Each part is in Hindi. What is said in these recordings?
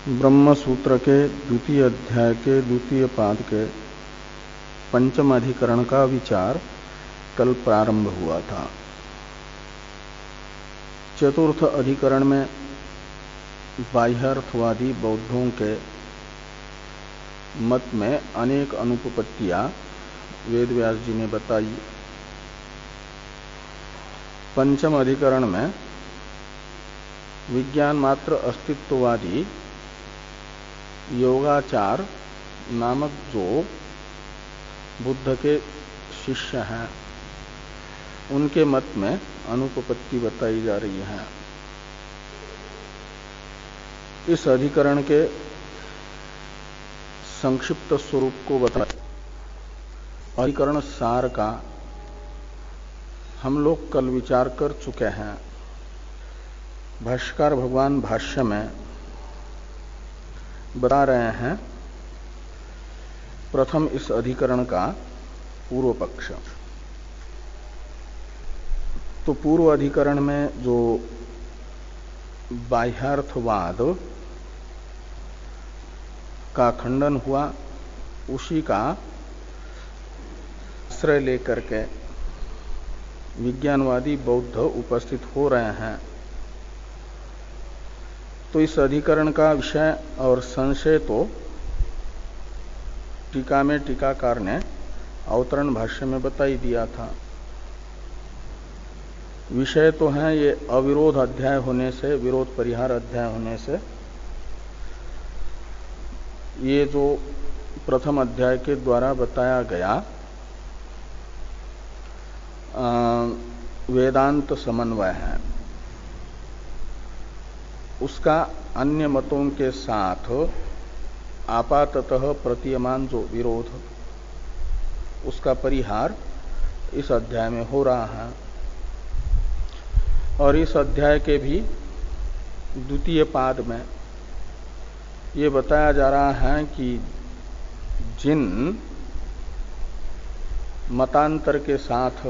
ब्रह्म सूत्र के द्वितीय अध्याय के द्वितीय पाद के पंचम अधिकरण का विचार कल प्रारंभ हुआ था। चतुर्थ अधिकरण में बाह्यार्थवादी बौद्धों के मत में अनेक अनुपपत्तियां वेदव्यास जी ने बताई। पंचम अधिकरण में विज्ञान मात्र अस्तित्ववादी योगाचार नामक जो बुद्ध के शिष्य हैं उनके मत में अनुपपत्ति बताई जा रही है। इस अधिकरण के संक्षिप्त स्वरूप को बताया। अधिकरण सार का हम लोग कल विचार कर चुके हैं। भाष्यकार भगवान भाष्य में बता रहे हैं प्रथम इस अधिकरण का पूर्व पक्ष। तो पूर्व अधिकरण में जो बाह्यार्थवाद का खंडन हुआ उसी का आश्रय लेकर के विज्ञानवादी बौद्ध उपस्थित हो रहे हैं। तो इस अधिकरण का विषय और संशय तो टीका में टीकाकार ने अवतरण भाष्य में बता ही दिया था। विषय तो है ये अविरोध अध्याय होने से, विरोध परिहार अध्याय होने से ये जो प्रथम अध्याय के द्वारा बताया गया वेदांत समन्वय है, उसका अन्य मतों के साथ आपाततः प्रतीयमान जो विरोध उसका परिहार इस अध्याय में हो रहा है। और इस अध्याय के भी द्वितीय पाद में ये बताया जा रहा है कि जिन मतांतर के साथ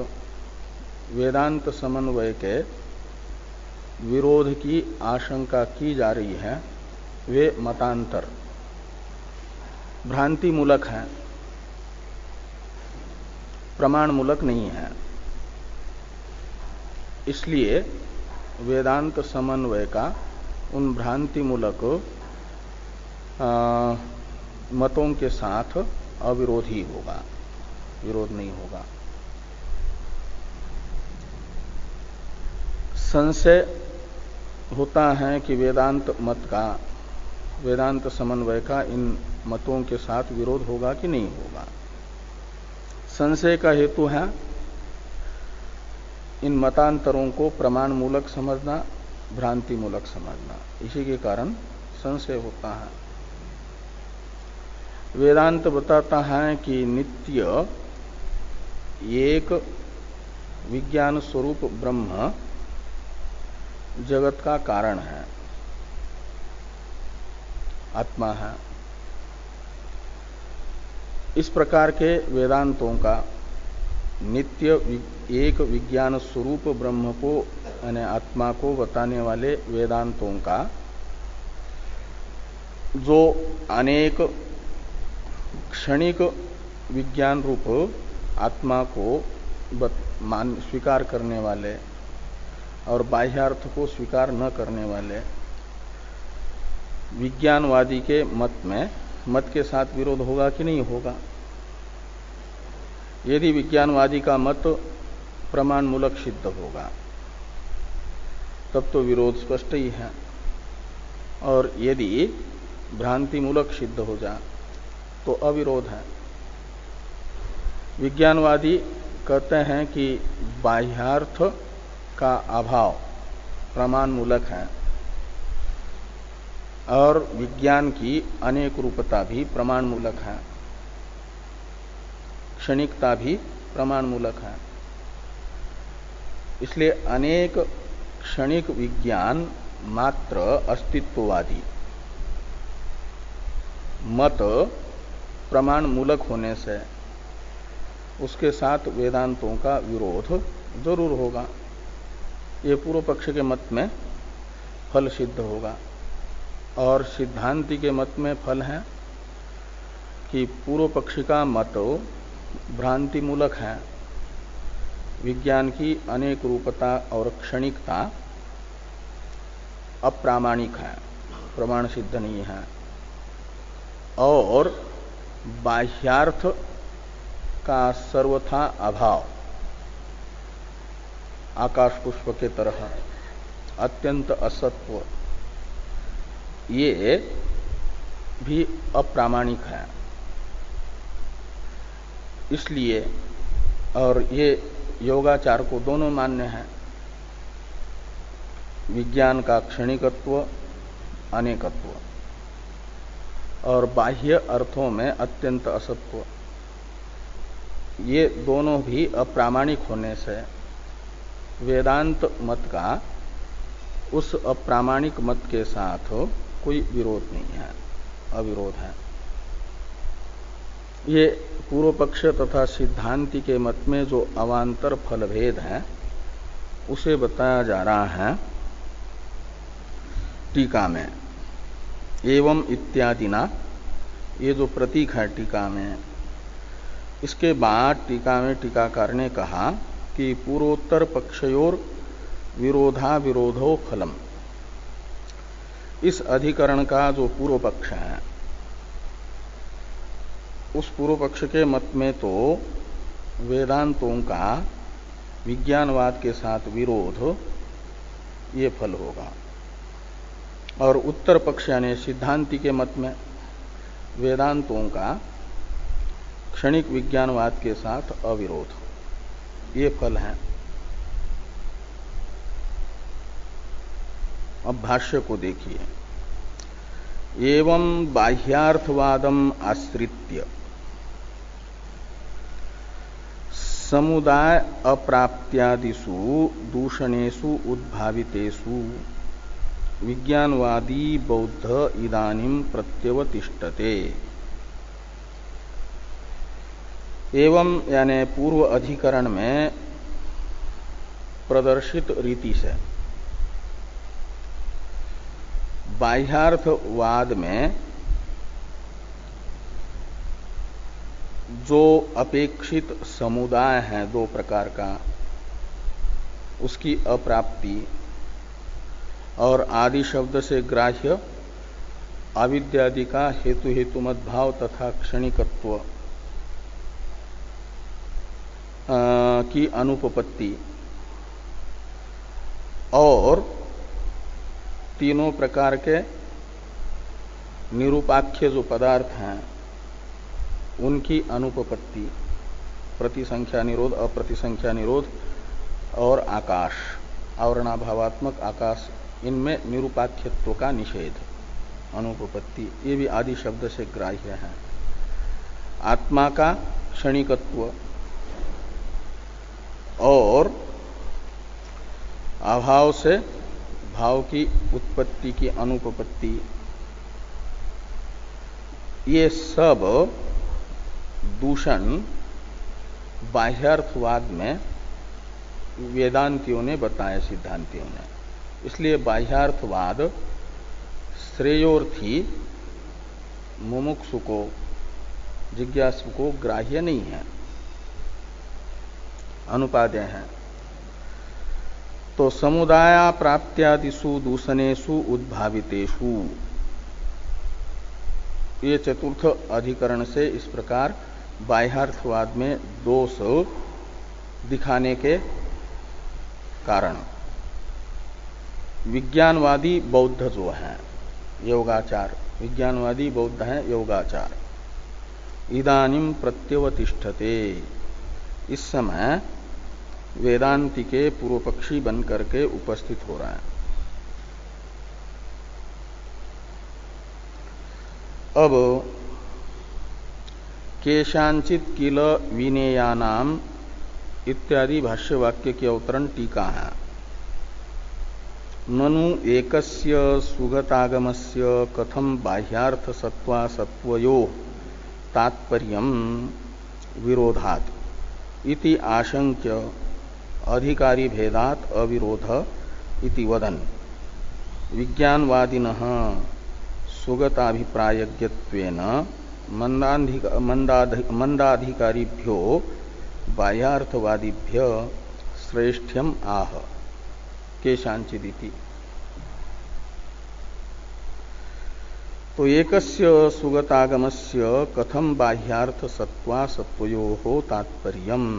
वेदांत समन्वय के विरोध की आशंका की जा रही है वे मतांतर भ्रांति मूलक हैं, प्रमाण मूलक नहीं है। इसलिए वेदांत समन्वय का उन भ्रांति मूलक मतों के साथ अविरोध ही होगा, विरोध नहीं होगा। संशय होता है कि वेदांत मत का, वेदांत समन्वय का इन मतों के साथ विरोध होगा कि नहीं होगा। संशय का हेतु है इन मतांतरों को प्रमाण मूलक समझना, भ्रांति मूलक समझना, इसी के कारण संशय होता है। वेदांत बताता है कि नित्य एक विज्ञान स्वरूप ब्रह्म जगत का कारण है, आत्मा है। इस प्रकार के वेदांतों का नित्य एक विज्ञान स्वरूप ब्रह्म को यानी आत्मा को बताने वाले वेदांतों का जो अनेक क्षणिक विज्ञान रूप आत्मा को स्वीकार करने वाले और बाह्यार्थ को स्वीकार न करने वाले विज्ञानवादी के मत के साथ विरोध होगा कि नहीं होगा। यदि विज्ञानवादी का मत प्रमाण मूलक सिद्ध होगा तब तो विरोध स्पष्ट ही है, और यदि भ्रांति मूलक सिद्ध हो जाए तो अविरोध है। विज्ञानवादी कहते हैं कि बाह्यार्थ का अभाव प्रमाण मूलक है और विज्ञान की अनेक रूपता भी प्रमाण मूलक है, क्षणिकता भी प्रमाण मूलक है। इसलिए अनेक क्षणिक विज्ञान मात्र अस्तित्ववादी मत प्रमाण मूलक होने से उसके साथ वेदांतों का विरोध जरूर होगा। ये पूर्व पक्ष के मत में फल सिद्ध होगा। और सिद्धांति के मत में फल है कि पूर्व पक्षी का मत भ्रांति मूलक है, विज्ञान की अनेक रूपता और क्षणिकता अप्रामाणिक है, प्रमाण सिद्ध नहीं है, और बाह्यार्थ का सर्वथा अभाव आकाश पुष्प के तरह अत्यंत असत्व ये भी अप्रामाणिक है। इसलिए और ये योगाचार को दोनों मान्य है, विज्ञान का क्षणिकत्व अनेकत्व और बाह्य अर्थों में अत्यंत असत्व, ये दोनों भी अप्रामाणिक होने से वेदांत मत का उस अप्रामाणिक मत के साथ कोई विरोध नहीं है, अविरोध है। ये पूर्व पक्ष तथा सिद्धांति के मत में जो अवांतर फल भेद है उसे बताया जा रहा है टीका में। एवं इत्यादि ना, ये जो प्रतीक है टीका में, इसके बाद टीका में टीकाकार ने कहा कि पूर्वोत्तर पक्षयोर विरोधा विरोधो फलम। इस अधिकरण का जो पूर्व पक्ष है उस पूर्व पक्ष के मत में तो वेदांतों का विज्ञानवाद के साथ विरोध ये फल होगा, और उत्तर पक्ष यानी सिद्धांति के मत में वेदांतों का क्षणिक विज्ञानवाद के साथ अविरोध ये फल है। अब भाष्य को देखिए। एवं बाह्यार्थवादम आश्रित्य समुदाय अप्राप्त्यादिषु दूषणेषु उद्भावितेषु विज्ञानवादी बौद्ध इदानीं प्रत्यवतिष्ठते। एवं यानी पूर्व अधिकरण में प्रदर्शित रीति से बाह्यार्थवाद में जो अपेक्षित समुदाय है दो प्रकार का, उसकी अप्राप्ति और आदि शब्द से ग्राह्य अविद्यादि का हेतु हेतुमत भाव तथा क्षणिकत्व की अनुपपत्ति, और तीनों प्रकार के निरूपाख्य जो पदार्थ हैं उनकी अनुपपत्ति, प्रतिसंख्या निरोध, अप्रतिसंख्या निरोध और आकाश, आवरणाभावात्मक आकाश, इनमें निरूपाख्यत्व का निषेध, अनुपपत्ति, ये भी आदि शब्द से ग्राह्य है। आत्मा का क्षणिकत्व और अभाव से भाव की उत्पत्ति की अनुपपत्ति, ये सब दूषण बाह्यार्थवाद में वेदांतियों ने बताए, सिद्धांतियों ने। इसलिए बाह्यार्थवाद श्रेयोर्थी मुमुक्षु को, जिज्ञासु को ग्राह्य नहीं है, अनुपादेय है। तो समुदाय प्राप्त्यादिषु दूषणेषु उद्भावितेषु, ये चतुर्थ अधिकरण से इस प्रकार बाह्यार्थवाद में दोष दिखाने के कारण विज्ञानवादी बौद्ध जो है योगाचार, विज्ञानवादी बौद्ध हैं योगाचार, इदानीं प्रत्यवतिष्ठते, इस समय वेदांति के पूर्व पक्षी बन करके उपस्थित हो रहा है। अब केशांचित किल विनेयानाम इत्यादि भाष्यवाक्य के अवतरण टीका है। ननु एकस्य सुगतागमस्य कथम बाह्यार्थ सत्वा सत्वयो तात्पर्यम विरोधात् इति आशंक्य अधिकारी भेदात् अविरोध इति वदन् विज्ञानवादिनः सुगताभिप्रायज्ञत्वेन मंदाधिकारिभ्यो बाह्यार्थवादिभ्य श्रेष्ठ्यम आह केशांचिदिति। तो एकस्य सुगतागमस्य कथम बाह्यार्थ सत्वा सत्वयोः तात्पर्यम्।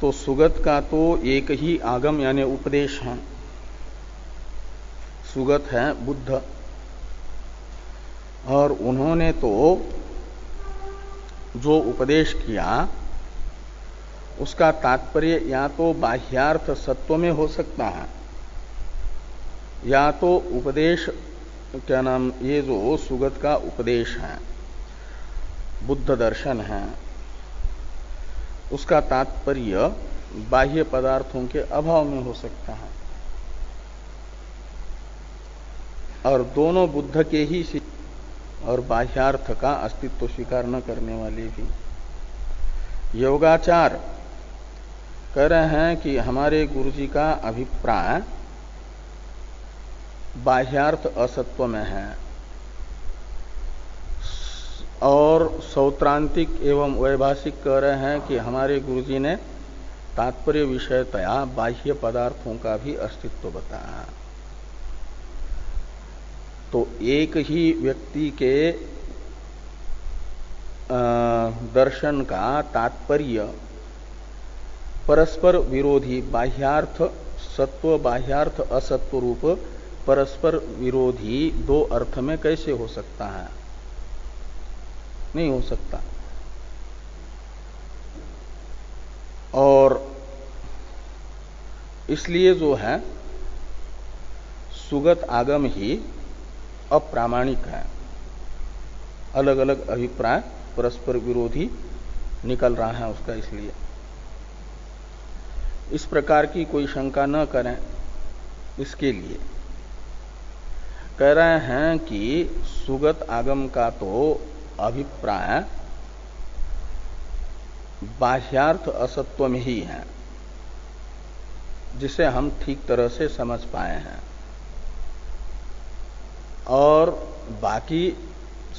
तो सुगत का तो एक ही आगम यानी उपदेश है। सुगत है बुद्ध, और उन्होंने तो जो उपदेश किया उसका तात्पर्य या तो बाह्यार्थ सत्व में हो सकता है, या तो उपदेश क्या नाम, ये जो सुगत का उपदेश है, बुद्ध दर्शन है, उसका तात्पर्य बाह्य पदार्थों के अभाव में हो सकता है। और दोनों बुद्ध के ही और बाह्यार्थ का अस्तित्व स्वीकार न करने वाले भी। योगाचार कह रहे हैं कि हमारे गुरुजी का अभिप्राय बाह्यार्थ असत्व में है, और सौत्रांतिक एवं वैभाषिक कह रहे हैं कि हमारे गुरुजी ने तात्पर्य विषयतया बाह्य पदार्थों का भी अस्तित्व बताया। तो एक ही व्यक्ति के दर्शन का तात्पर्य परस्पर विरोधी बाह्यार्थ सत्व बाह्यार्थ असत्व रूप परस्पर विरोधी दो अर्थ में कैसे हो सकता है? नहीं हो सकता। और इसलिए जो है सुगत आगम ही अप्रामाणिक है। अलग अलग अभिप्राय परस्पर विरोधी निकल रहा है उसका। इसलिए इस प्रकार की कोई शंका न करें। इसके लिए कह रहे हैं कि सुगत आगम का तो अभिप्राय बाह्यार्थ असत्व में ही है, जिसे हम ठीक तरह से समझ पाए हैं। और बाकी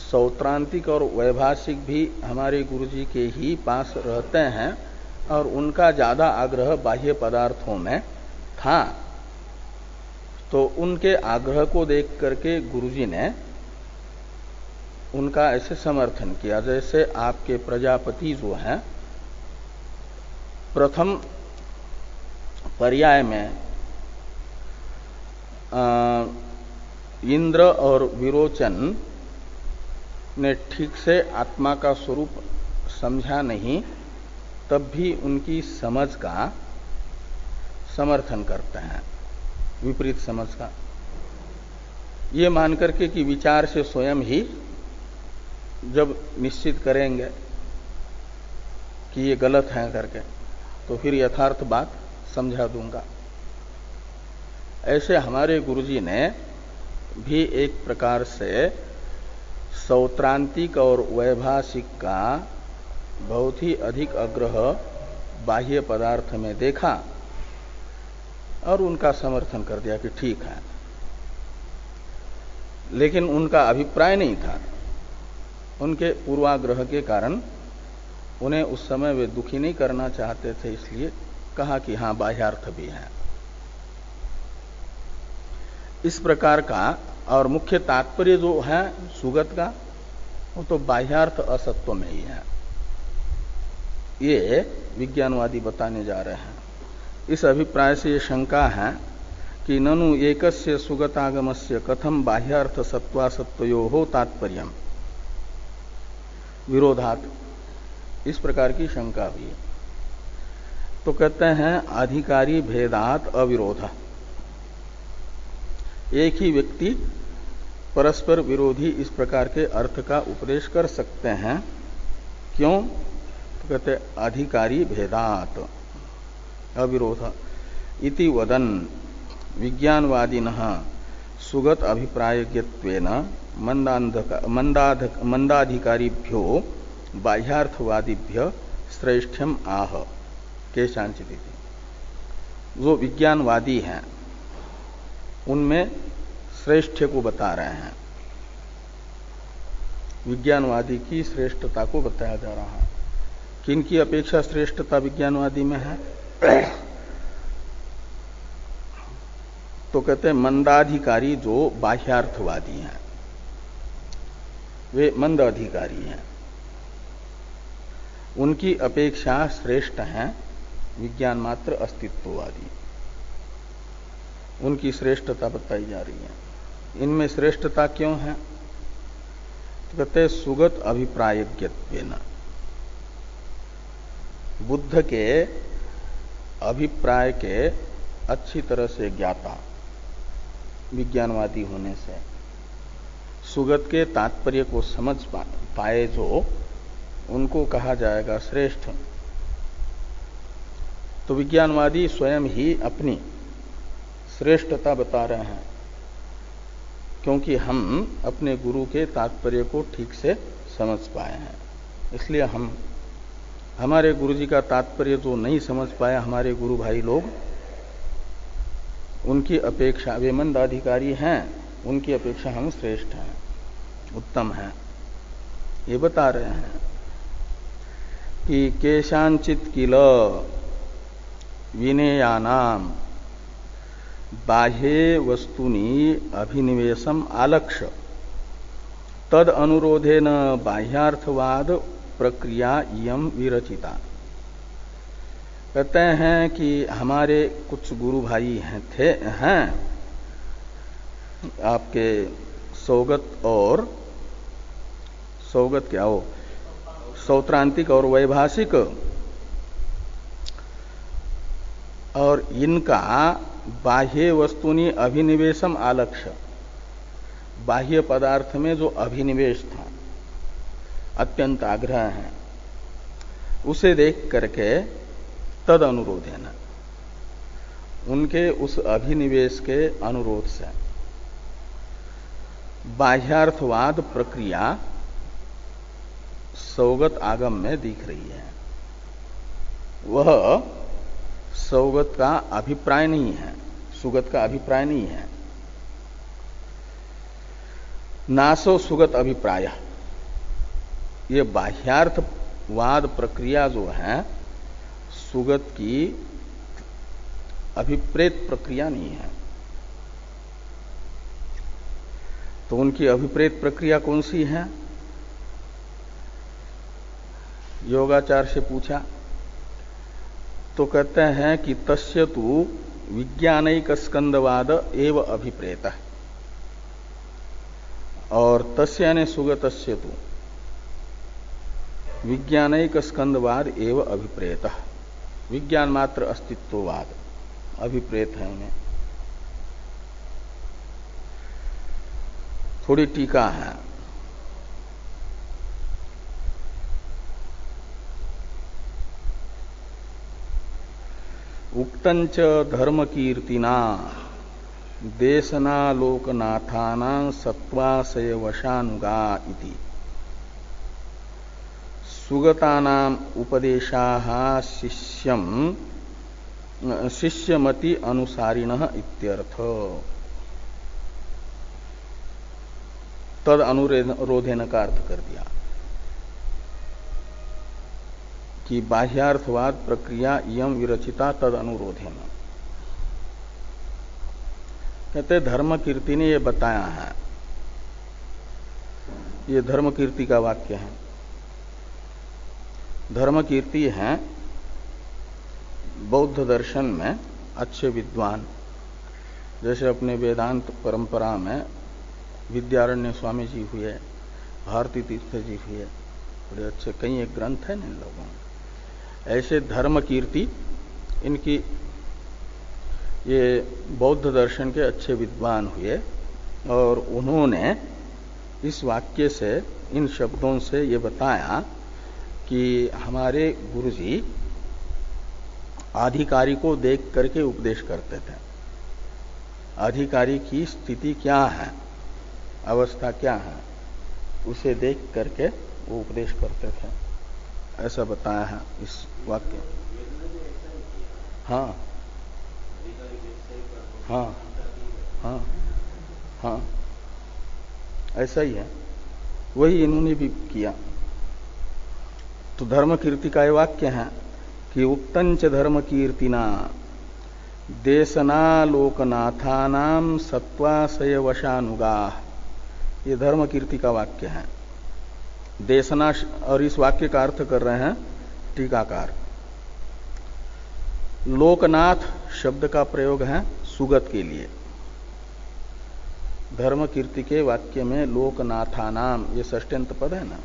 सौत्रांतिक और वैभाषिक भी हमारे गुरुजी के ही पास रहते हैं, और उनका ज्यादा आग्रह बाह्य पदार्थों में था। तो उनके आग्रह को देख करके गुरुजी ने उनका ऐसे समर्थन किया। जैसे आपके प्रजापति जो हैं, प्रथम पर्याय में इंद्र और विरोचन ने ठीक से आत्मा का स्वरूप समझा नहीं, तब भी उनकी समझ का समर्थन करते हैं, विपरीत समझ का, ये मान करके कि विचार से स्वयं ही जब निश्चित करेंगे कि ये गलत है करके, तो फिर यथार्थ बात समझा दूंगा। ऐसे हमारे गुरुजी ने भी एक प्रकार से सौत्रांतिक और वैभाषिक का बहुत ही अधिक आग्रह बाह्य पदार्थ में देखा और उनका समर्थन कर दिया कि ठीक है। लेकिन उनका अभिप्राय नहीं था। उनके पूर्वाग्रह के कारण उन्हें उस समय वे दुखी नहीं करना चाहते थे, इसलिए कहा कि हाँ बाह्यार्थ भी है। इस प्रकार का और मुख्य तात्पर्य जो है सुगत का, वो तो बाह्यार्थ असत्व में ही है। ये विज्ञानवादी बताने जा रहे हैं। इस अभिप्राय से ये शंका है कि ननु एकस्य सुगतागमस्य कथम बाह्यार्थ सत्वासत्वयोः तात्पर्यम् विरोधात्, इस प्रकार की शंका हुई है। तो कहते हैं अधिकारी भेदात अविरोध। एक ही व्यक्ति परस्पर विरोधी इस प्रकार के अर्थ का उपदेश कर सकते हैं। क्यों? तो कहते अधिकारी भेदात अविरोध इति वदन विज्ञानवादिनः सुगत अभिप्रायज्ञत्वेन मंदाधिकारिभ्यो बाह्यार्थवादिभ्य श्रेष्ठ्यम आह केशांचिदिति। जो विज्ञानवादी हैं उनमें श्रेष्ठ को बता रहे हैं। विज्ञानवादी की श्रेष्ठता को बताया जा रहा है। किनकी अपेक्षा श्रेष्ठता विज्ञानवादी में है? तो कहते हैं मंदाधिकारी जो बाह्यार्थवादी हैं, वे मंद अधिकारी हैं, उनकी अपेक्षा श्रेष्ठ हैं विज्ञान मात्र अस्तित्ववादी। उनकी श्रेष्ठता बताई जा रही है। इनमें श्रेष्ठता क्यों है? तो कहते हैं सुगत अभिप्रायज्ञत्वेन, बुद्ध के अभिप्राय के अच्छी तरह से ज्ञाता विज्ञानवादी होने से, सुगत के तात्पर्य को समझ पाए जो, उनको कहा जाएगा श्रेष्ठ। तो विज्ञानवादी स्वयं ही अपनी श्रेष्ठता बता रहे हैं, क्योंकि हम अपने गुरु के तात्पर्य को ठीक से समझ पाए हैं। इसलिए हम हमारे गुरु जी का तात्पर्य जो नहीं समझ पाए हमारे गुरु भाई लोग, उनकी अपेक्षा, वे मंद अधिकारी हैं, उनकी अपेक्षा हम श्रेष्ठ हैं, उत्तम हैं, ये बता रहे हैं कि केशांचित किल विनेयानाम बाह्ये वस्तुनि अभिनिवेशम आलक्ष्य तद अनुरोधेन बाह्यार्थवाद प्रक्रिया इयम विरचिता। कहते हैं कि हमारे कुछ गुरु भाई हैं आपके सौगत क्या हो, सौत्रांतिक और वैभाषिक, और इनका बाह्य वस्तुनि अभिनिवेशम आलक्ष्य, बाह्य पदार्थ में जो अभिनिवेश था, अत्यंत आग्रह है, उसे देख करके तद अनुरोधेन, उनके उस अभिनिवेश के अनुरोध से बाह्यार्थवाद प्रक्रिया सौगत आगम में दिख रही है। वह सौगत का अभिप्राय नहीं है, सुगत का अभिप्राय नहीं है। नासो सुगत अभिप्राय, ये बाह्यार्थवाद प्रक्रिया जो है सुगत की अभिप्रेत प्रक्रिया नहीं है। तो उनकी अभिप्रेत प्रक्रिया कौन सी है? योगाचार्य से पूछा तो कहते हैं कि तस्य तु विज्ञानैक स्कंदवाद एव अभिप्रेत, और तस्य यानी सुगतस्य तु विज्ञानैक स्कंदवाद एव अभिप्रेत, विज्ञान मात्र अस्तित्ववाद अभिप्रेत है उन्हें। थोड़ी टीका है। उक्तंच धर्म कीर्तिना देशनालोकनाथाना सत्वाशय वशानुगा इति सुगतानाम उपदेशाः शिष्यमति अनुसारिणः इत्यर्थ। तद अनुरोधेन का अर्थ कर दिया कि बाह्यार्थवाद प्रक्रिया इयम विरचिता तद अनुरोधेन। कहते धर्म कीर्ति ने ये बताया है, ये धर्म कीर्ति का वाक्य है। धर्म कीर्ति है बौद्ध दर्शन में अच्छे विद्वान, जैसे अपने वेदांत परंपरा में विद्यारण्य स्वामी जी हुए, भारती तीर्थ जी हुए, बड़े अच्छे कई एक ग्रंथ है इन लोगों में। ऐसे धर्म कीर्ति इनकी, ये बौद्ध दर्शन के अच्छे विद्वान हुए, और उन्होंने इस वाक्य से, इन शब्दों से ये बताया कि हमारे गुरुजी अधिकारी को देख करके उपदेश करते थे। अधिकारी की स्थिति क्या है, अवस्था क्या है, उसे देख करके वो उपदेश करते थे, ऐसा बताया है इस वाक्य। हाँ हाँ हाँ हाँ, ऐसा ही है, वही इन्होंने भी किया। तो धर्म कीर्ति का ये वाक्य है कि उक्तंच धर्म कीर्तिना देशनालोकनाथानाम सत्वाशय वशानुगा, ये धर्म कीर्ति का वाक्य है। देशना, और इस वाक्य का अर्थ कर रहे हैं टीकाकार। लोकनाथ शब्द का प्रयोग है सुगत के लिए। धर्म कीर्ति के वाक्य में लोकनाथानाम, ये षष्ट्यंत पद है ना,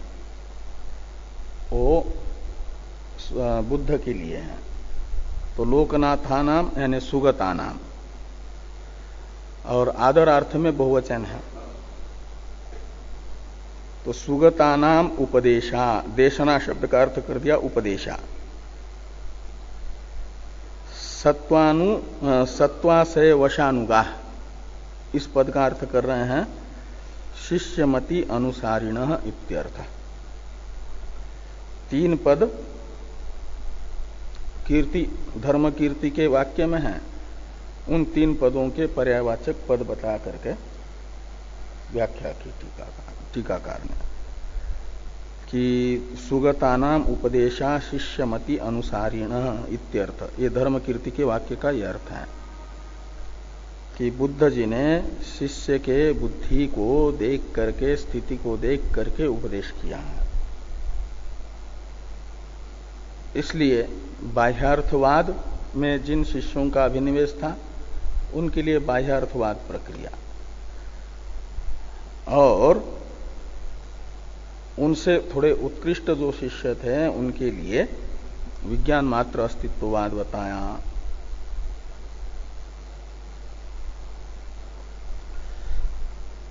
वो बुद्ध के लिए है। तो लोकनाथानाम यानी सुगतानाम, और आदर अर्थ में बहुवचन है। तो सुगतानाम उपदेशा, देशना शब्द का अर्थ कर दिया उपदेशा। सत्वाशय वशानुगा, इस पद का अर्थ कर रहे हैं शिष्यमति अनुसारिणः इत्यर्थ। तीन पद कीर्ति, धर्म कीर्ति के वाक्य में है। उन तीन पदों के पर्यायवाचक पद बता करके व्याख्या की टीकाकार ने कि सुगतानाम उपदेशा शिष्यमति अनुसारिणः इत्यर्थ। ये धर्म कीर्ति के वाक्य का यह अर्थ है कि बुद्ध जी ने शिष्य के बुद्धि को देख करके, स्थिति को देख करके उपदेश किया है। इसलिए बाह्यार्थवाद में जिन शिष्यों का अभिनिवेश था, उनके लिए बाह्यार्थवाद प्रक्रिया, और उनसे थोड़े उत्कृष्ट जो शिष्य थे उनके लिए विज्ञान मात्र अस्तित्ववाद बताया।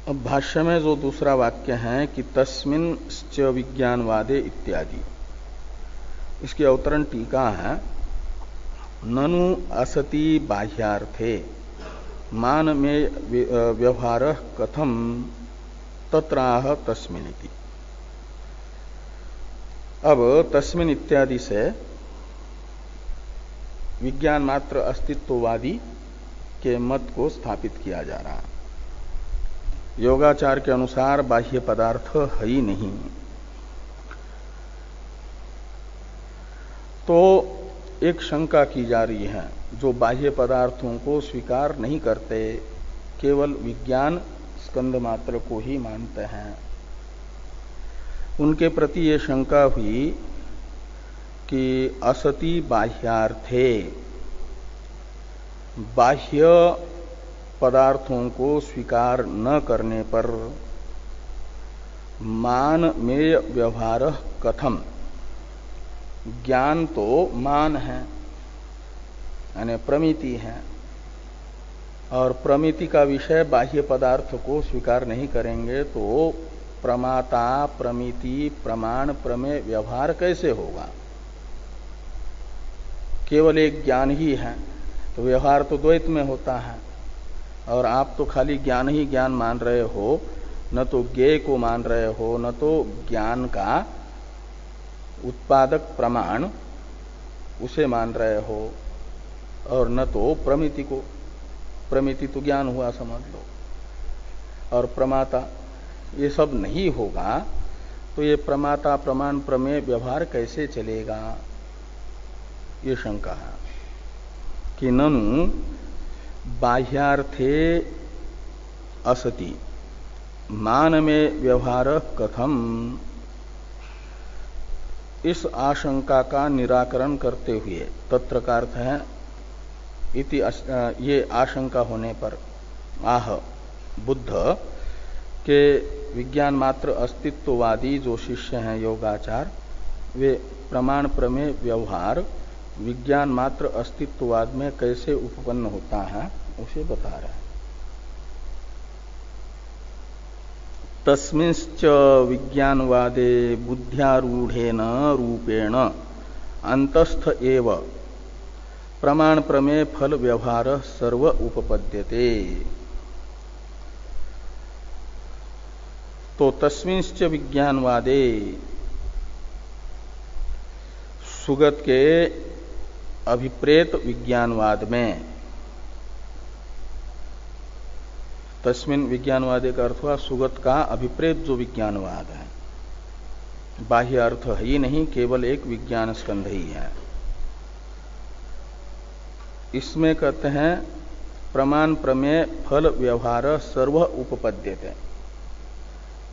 अब भाष्य में जो दूसरा वाक्य है कि तस्मिन् च विज्ञानवादे इत्यादि, इसकी अवतरण टीका है ननु असति बाह्यार्थे मान में व्यवहार कथम तत्राह तस्मिनिति। अब तस्मिन इत्यादि से विज्ञान मात्र अस्तित्ववादी के मत को स्थापित किया जा रहा है। योगाचार के अनुसार बाह्य पदार्थ है ही नहीं। तो एक शंका की जा रही है, जो बाह्य पदार्थों को स्वीकार नहीं करते, केवल विज्ञान स्कंद मात्र को ही मानते हैं, उनके प्रति ये शंका हुई कि असति बाह्यार्थे, बाह्य पदार्थों को स्वीकार न करने पर मान मेय व्यवहार कथम, ज्ञान तो मान है यानी प्रमिति है, और प्रमिति का विषय बाह्य पदार्थ को स्वीकार नहीं करेंगे तो प्रमाता प्रमिति प्रमाण प्रमेय व्यवहार कैसे होगा? केवल एक ज्ञान ही है तो व्यवहार तो द्वैत में होता है, और आप तो खाली ज्ञान ही ज्ञान मान रहे हो, न तो ज्ञेय को मान रहे हो, न तो ज्ञान का उत्पादक प्रमाण उसे मान रहे हो, और न तो प्रमिति को। प्रमिति तो ज्ञान हुआ समझ लो, और प्रमाता, ये सब नहीं होगा तो ये प्रमाता प्रमाण प्रमेय व्यवहार कैसे चलेगा? ये शंका है कि ननु बाह्यार्थे असति मान में व्यवहार कथम। इस आशंका का निराकरण करते हुए, तत्र का अर्थ है इति, ये आशंका होने पर आह बुद्ध के विज्ञान मात्र अस्तित्ववादी जो शिष्य हैं योगाचार, वे प्रमाण प्रमेय व्यवहार विज्ञान मात्र अस्तित्ववाद में कैसे उपपन्न होता है उसे बता रहे हैं। तस्मिंश्च विज्ञानवादे बुद्ध्यारूढ़ेन रूपेण अंतस्थ एव प्रमाण प्रमेय फल व्यवहार सर्व उपपद्यते। तो तस्मिंश्च विज्ञानवादे, सुगत के अभिप्रेत विज्ञानवाद में तस्मिन विज्ञानवादे का अर्थ हुआ सुगत का अभिप्रेत जो विज्ञानवाद है, बाह्य अर्थ है ही नहीं, केवल एक विज्ञान स्कंध ही है। इसमें कहते हैं प्रमाण प्रमेय फल व्यवहार सर्व उपपद्यते।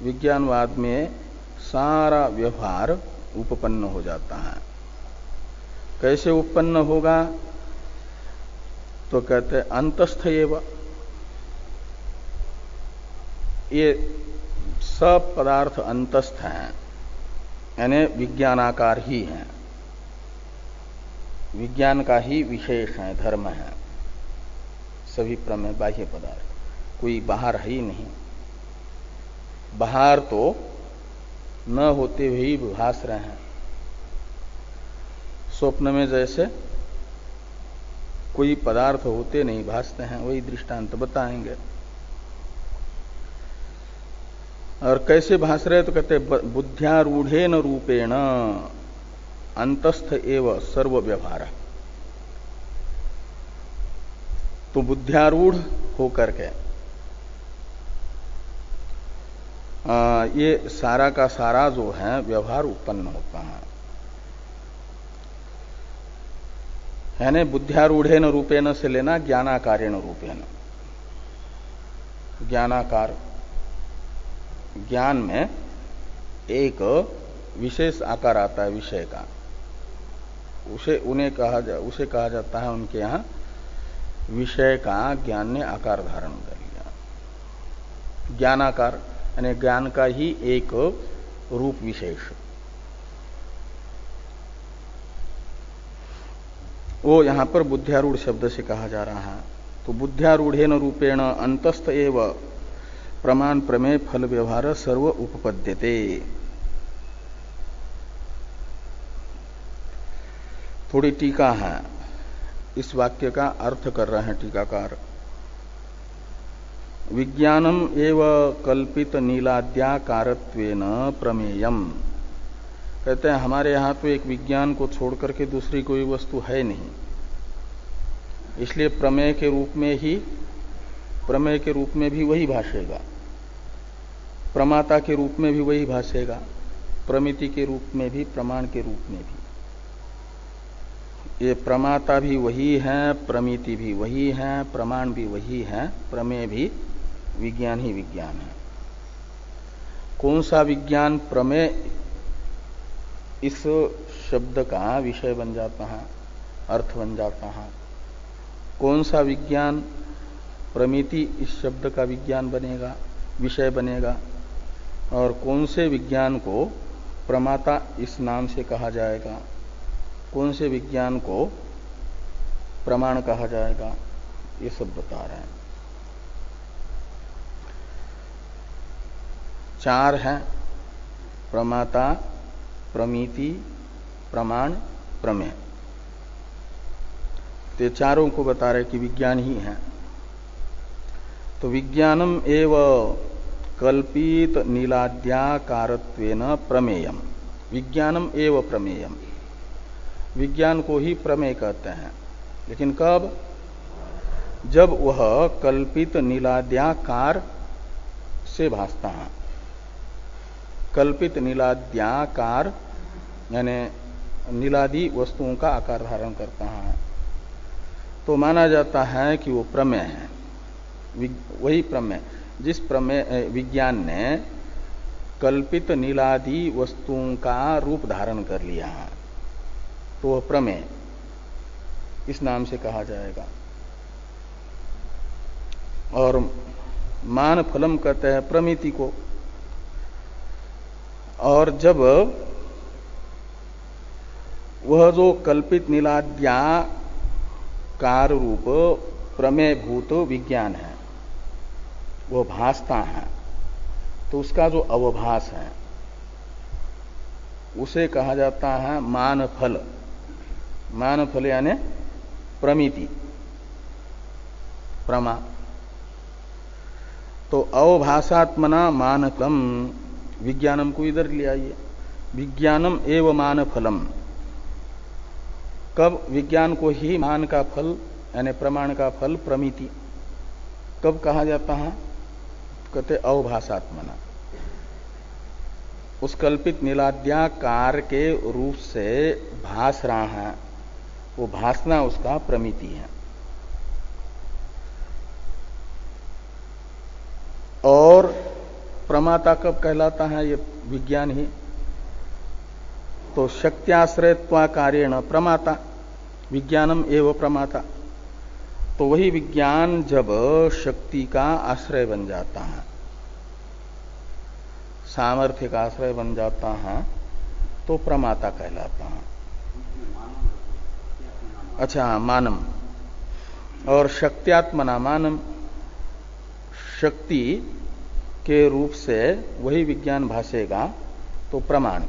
विज्ञानवाद में सारा व्यवहार उपपन्न हो जाता है। कैसे उत्पन्न होगा? तो कहते हैं अंतस्थ एव, ये सब पदार्थ अंतस्थ हैं, यानी विज्ञानाकार ही हैं, विज्ञान का ही विशेष है, धर्म है सभी प्रमेय बाह्य पदार्थ, कोई बाहर है ही नहीं। बाहर तो न होते हुए ही भास रहे हैं। स्वप्न में जैसे कोई पदार्थ होते नहीं भासते हैं, वही दृष्टांत बताएंगे। और कैसे भास रहे? तो कहते बुद्ध्यारूढ़ेन रूपेण अंतस्थ एव सर्व व्यवहार। तो बुद्ध्यारूढ़ होकर के ये सारा का सारा जो है व्यवहार उत्पन्न होता है। यानी बुद्ध्यारूढ़ेन रूपेण से लेना ज्ञानाकारेण रूपेण। ज्ञानाकार, ज्ञान में एक विशेष आकार आता है विषय का, उसे कहा जाता है उनके यहाँ विषय का ज्ञान ने आकार धारण कर लिया। ज्ञानाकार यानी ज्ञान का ही एक रूप विशेष, वो यहां पर बुद्ध्यारूढ़ शब्द से कहा जा रहा है। तो बुद्ध्यारूढ़ेन रूपेण अंतस्थ एव प्रमाण प्रमेय फल व्यवहार सर्व उपपद्यते। थोड़ी टीका है, इस वाक्य का अर्थ कर रहे हैं टीकाकार। विज्ञानम एव कल्पित नीलाद्याकारत्वेन प्रमेयम। कहते हैं हमारे यहां तो एक विज्ञान को छोड़ करके दूसरी कोई वस्तु है नहीं, इसलिए प्रमेय के रूप में भी वही भाषेगा, प्रमाता के रूप में भी वही भाषेगा, प्रमिति के रूप में भी, प्रमाण के रूप में भी। ये प्रमाता भी वही है, प्रमिति भी वही है, प्रमाण भी वही है, प्रमेय भी विज्ञान ही विज्ञान है। कौन सा विज्ञान प्रमेय इस शब्द का विषय बन जाता है, अर्थ बन जाता है, कौन सा विज्ञान प्रमिति इस शब्द का विज्ञान बनेगा, विषय बनेगा, और कौन से विज्ञान को प्रमाता इस नाम से कहा जाएगा, कौन से विज्ञान को प्रमाण कहा जाएगा, ये सब बता रहे हैं। चार हैं, प्रमाता, प्रमिति, प्रमाण, प्रमेय। तो चारों को बता रहे कि विज्ञान ही है। तो विज्ञानम एव कल्पित नीलाद्याकारत्वेन प्रमेयम। विज्ञानम एव प्रमेयम, विज्ञान को ही प्रमेय कहते हैं। लेकिन कब? जब वह कल्पित नीलाद्याकार से भासता है। कल्पित नीलाद्याकार यानी नीलादि वस्तुओं का आकार धारण करता है, तो माना जाता है कि वो प्रमेय है। वही प्रमेय, जिस प्रमेय विज्ञान ने कल्पित नीलादि वस्तुओं का रूप धारण कर लिया है, तो वह प्रमेय इस नाम से कहा जाएगा। और मान फलम कहते हैं प्रमिति को। और जब वह जो कल्पित नीलाद्याकार रूप प्रमेय भूत विज्ञान है वो भासता है, तो उसका जो अवभास है उसे कहा जाता है मान फल। मान फल यानी प्रमिति, प्रमा। तो अवभासात्मना मानकम, विज्ञानम को इधर ले आइए। विज्ञानम एव मान फलम, कब विज्ञान को ही मान का फल यानी प्रमाण का फल प्रमिति कब कहा जाता है? कहते अवभासात्मना, उस कल्पित नीलाद्याकार के रूप से भास रहा है, वो भासना उसका प्रमिति है। और प्रमाता कब कहलाता है? ये विज्ञान ही। तो शक्त्याश्रयत्वाकारेण प्रमाता, विज्ञानम एवं प्रमाता। तो वही विज्ञान जब शक्ति का आश्रय बन जाता है, सामर्थ्य का आश्रय बन जाता है, तो प्रमाता कहलाता है। अच्छा, मानम। और शक्त्यात्मना मानम, शक्ति के रूप से वही विज्ञान भासेगा तो प्रमाण।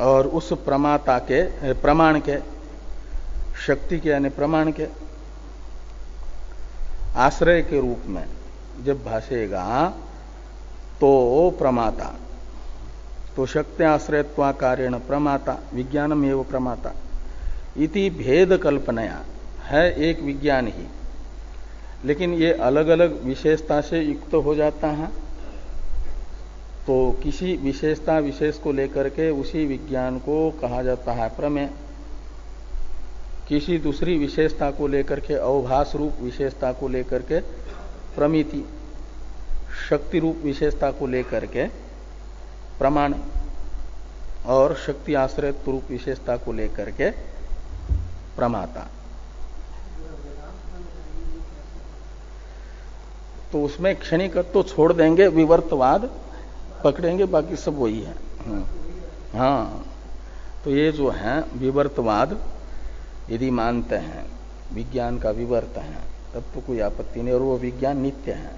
और उस प्रमाता के, प्रमाण के, शक्ति के यानी प्रमाण के आश्रय के रूप में जब भासेगा तो प्रमाता। तो शक्त्याश्रयत्वाकारेण प्रमाता विज्ञानम एवं प्रमाता इति भेद कल्पनया है एक विज्ञान ही, लेकिन ये अलग अलग विशेषता से युक्त हो जाता है। तो किसी विशेषता विशेष को लेकर के उसी विज्ञान को कहा जाता है प्रमेय, किसी दूसरी विशेषता को लेकर के, अवभास रूप विशेषता को लेकर के प्रमिति, शक्ति रूप विशेषता को लेकर के प्रमाण, और शक्ति आश्रय रूप विशेषता को लेकर के प्रमाता। तो उसमें क्षणिकत्व तो छोड़ देंगे, विवर्तवाद पकड़ेंगे, बाकी सब वही है। हाँ, तो ये जो है विवर्तवाद यदि मानते हैं विज्ञान का विवर्त है, तब तो कोई आपत्ति नहीं, और वो विज्ञान नित्य है।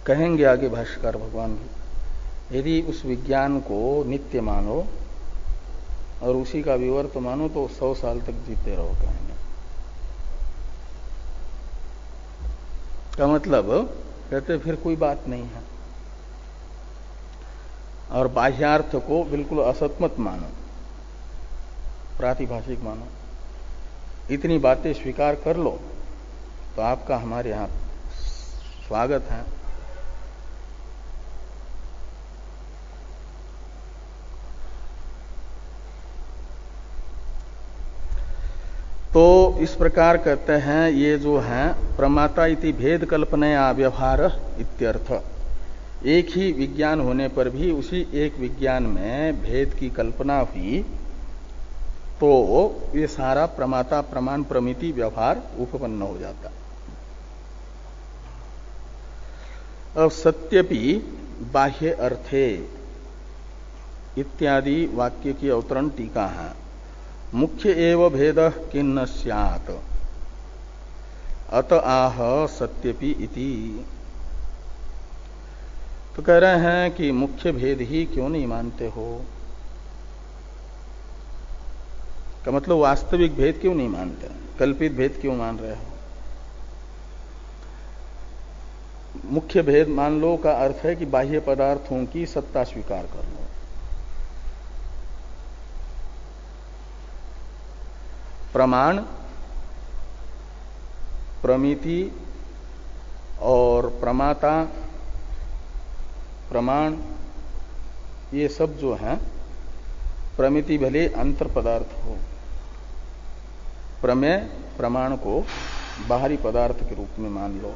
कहेंगे आगे भाष्यकार भगवान भी, यदि उस विज्ञान को नित्य मानो और उसी का विवर्त मानो तो 100 साल तक जीते रहो, कहेंगे। का मतलब कहते फिर कोई बात नहीं है। और बाह्यार्थ को बिल्कुल असत मत मानो, प्रातिभाषिक मानो। इतनी बातें स्वीकार कर लो तो आपका हमारे यहां स्वागत है। तो इस प्रकार कहते हैं, ये जो है प्रमाता इति भेद कल्पनया व्यवहार इत्यर्थ। एक ही विज्ञान होने पर भी उसी एक विज्ञान में भेद की कल्पना हुई, तो ये सारा प्रमाता प्रमाण प्रमिति व्यवहार उपपन्न हो जाता। अब सत्यपि बाह्य अर्थे इत्यादि वाक्य की अवतरण टीका है। मुख्य एव भेद किन्न स्यात् अत आह सत्यपि इति। तो कह रहे हैं कि मुख्य भेद ही क्यों नहीं मानते हो, का मतलब वास्तविक भेद क्यों नहीं मानते, कल्पित भेद क्यों मान रहे हो। मुख्य भेद मान लो का अर्थ है कि बाह्य पदार्थों की सत्ता स्वीकार कर लो। प्रमाण, प्रमिति और प्रमाता, प्रमाण, ये सब जो है, प्रमिति भले अंतर पदार्थ हो, प्रमेय प्रमाण को बाहरी पदार्थ के रूप में मान लो।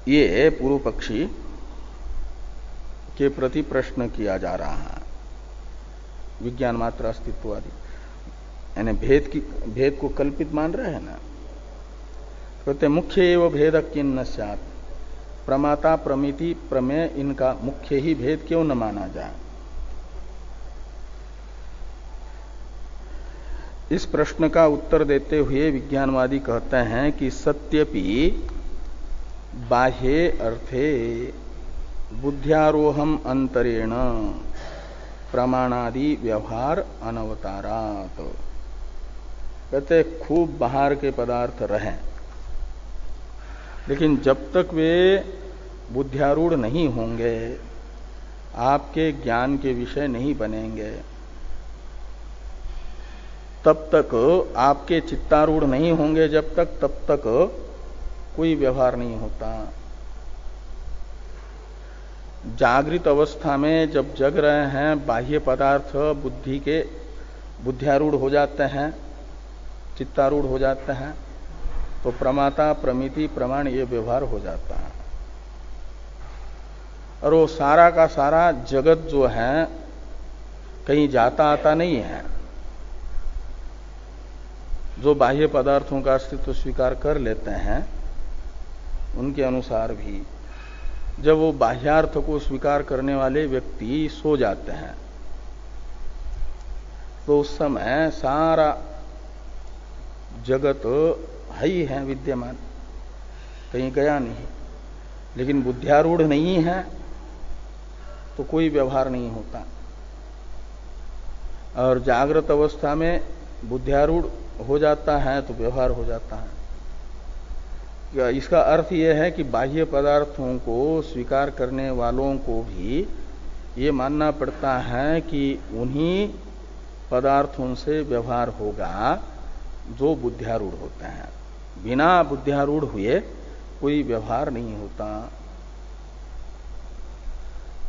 ये पूर्व पक्षी के प्रति प्रश्न किया जा रहा है, विज्ञान मात्र अस्तित्ववादी, यानी भेद को कल्पित मान रहे हैं ना। कहते मुख्य एवं भेद किन्न स्यात्, प्रमाता प्रमिति प्रमेय इनका मुख्य ही भेद क्यों न माना जाए। इस प्रश्न का उत्तर देते हुए विज्ञानवादी कहते हैं कि सत्यपि बाह्ये अर्थे बुद्ध्यारोहम अंतरेण प्रमाणादि व्यवहार अनवतारात। कहते खूब बाहर के पदार्थ रहें, लेकिन जब तक वे बुद्ध्यारूढ़ नहीं होंगे, आपके ज्ञान के विषय नहीं बनेंगे, तब तक आपके चित्तारूढ़ नहीं होंगे जब तक, तब तक कोई व्यवहार नहीं होता। जागृत अवस्था में जब जग रहे हैं, बाह्य पदार्थ बुद्धियारूढ़ हो जाते हैं, चित्तारूढ़ हो जाते हैं, तो प्रमाता प्रमिति प्रमाण ये व्यवहार हो जाता है। और वो सारा का सारा जगत जो है कहीं जाता आता नहीं है। जो बाह्य पदार्थों का अस्तित्व स्वीकार कर लेते हैं उनके अनुसार भी जब वो बाह्यार्थ को स्वीकार करने वाले व्यक्ति सो जाते हैं तो उस समय सारा जगत है ही है विद्यमान, कहीं गया नहीं। लेकिन बुद्धियारूढ़ नहीं है तो कोई व्यवहार नहीं होता। और जागृत अवस्था में बुद्धियारूढ़ हो जाता है तो व्यवहार हो जाता है। इसका अर्थ यह है कि बाह्य पदार्थों को स्वीकार करने वालों को भी ये मानना पड़ता है कि उन्हीं पदार्थों से व्यवहार होगा जो बुद्धियारूढ़ होते हैं। बिना बुद्धियारूढ़ हुए कोई व्यवहार नहीं होता।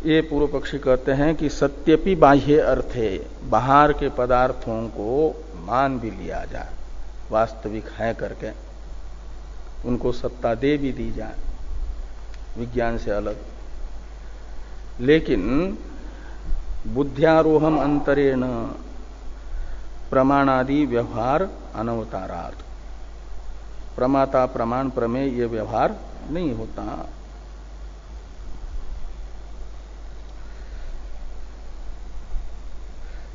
ये पूर्व पक्षी कहते हैं कि सत्यपि बाह्य अर्थे, बाहर के पदार्थों को मान भी लिया जाए, वास्तविक है करके उनको सत्ता दे भी दी जाए विज्ञान से अलग, लेकिन बुद्ध्यारोहम अंतरेण प्रमाणादि व्यवहार अनवतारात, प्रमाता प्रमाण प्रमेय ये व्यवहार नहीं होता।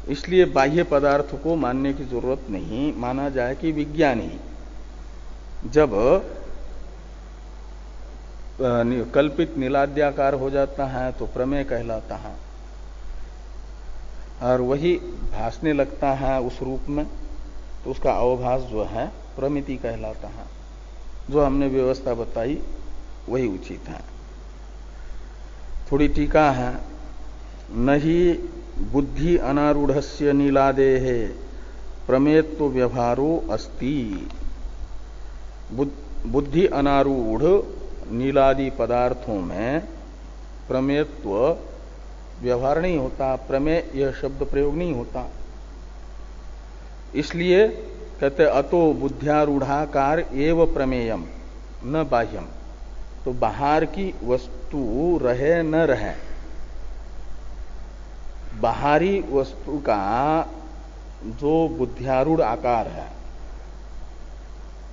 इसलिए बाह्य पदार्थ को मानने की जरूरत नहीं, माना जाए कि विज्ञान ही जब कल्पित नीलाद्याकार हो जाता है तो प्रमेय कहलाता है, और वही भासने लगता है उस रूप में तो उसका अवभास जो है प्रमिति कहलाता है। जो हमने व्यवस्था बताई वही उचित है। थोड़ी टीका है, नहीं बुद्धि अनारूढ़स्य नीलादेः प्रमेयत्व व्यवहारो अस्ति। बुद्धि अनारूढ़ नीलादि पदार्थों में प्रमेयत्व व्यवहार नहीं होता, प्रमेय यह शब्द प्रयोग नहीं होता। इसलिए कहते अतो बुद्ध्यारूढ़ाकार एव प्रमेयम न बाह्यम। तो बाहर की वस्तु रहे न रहे, बाहरी वस्तु का जो बुद्ध्यारूढ़ आकार है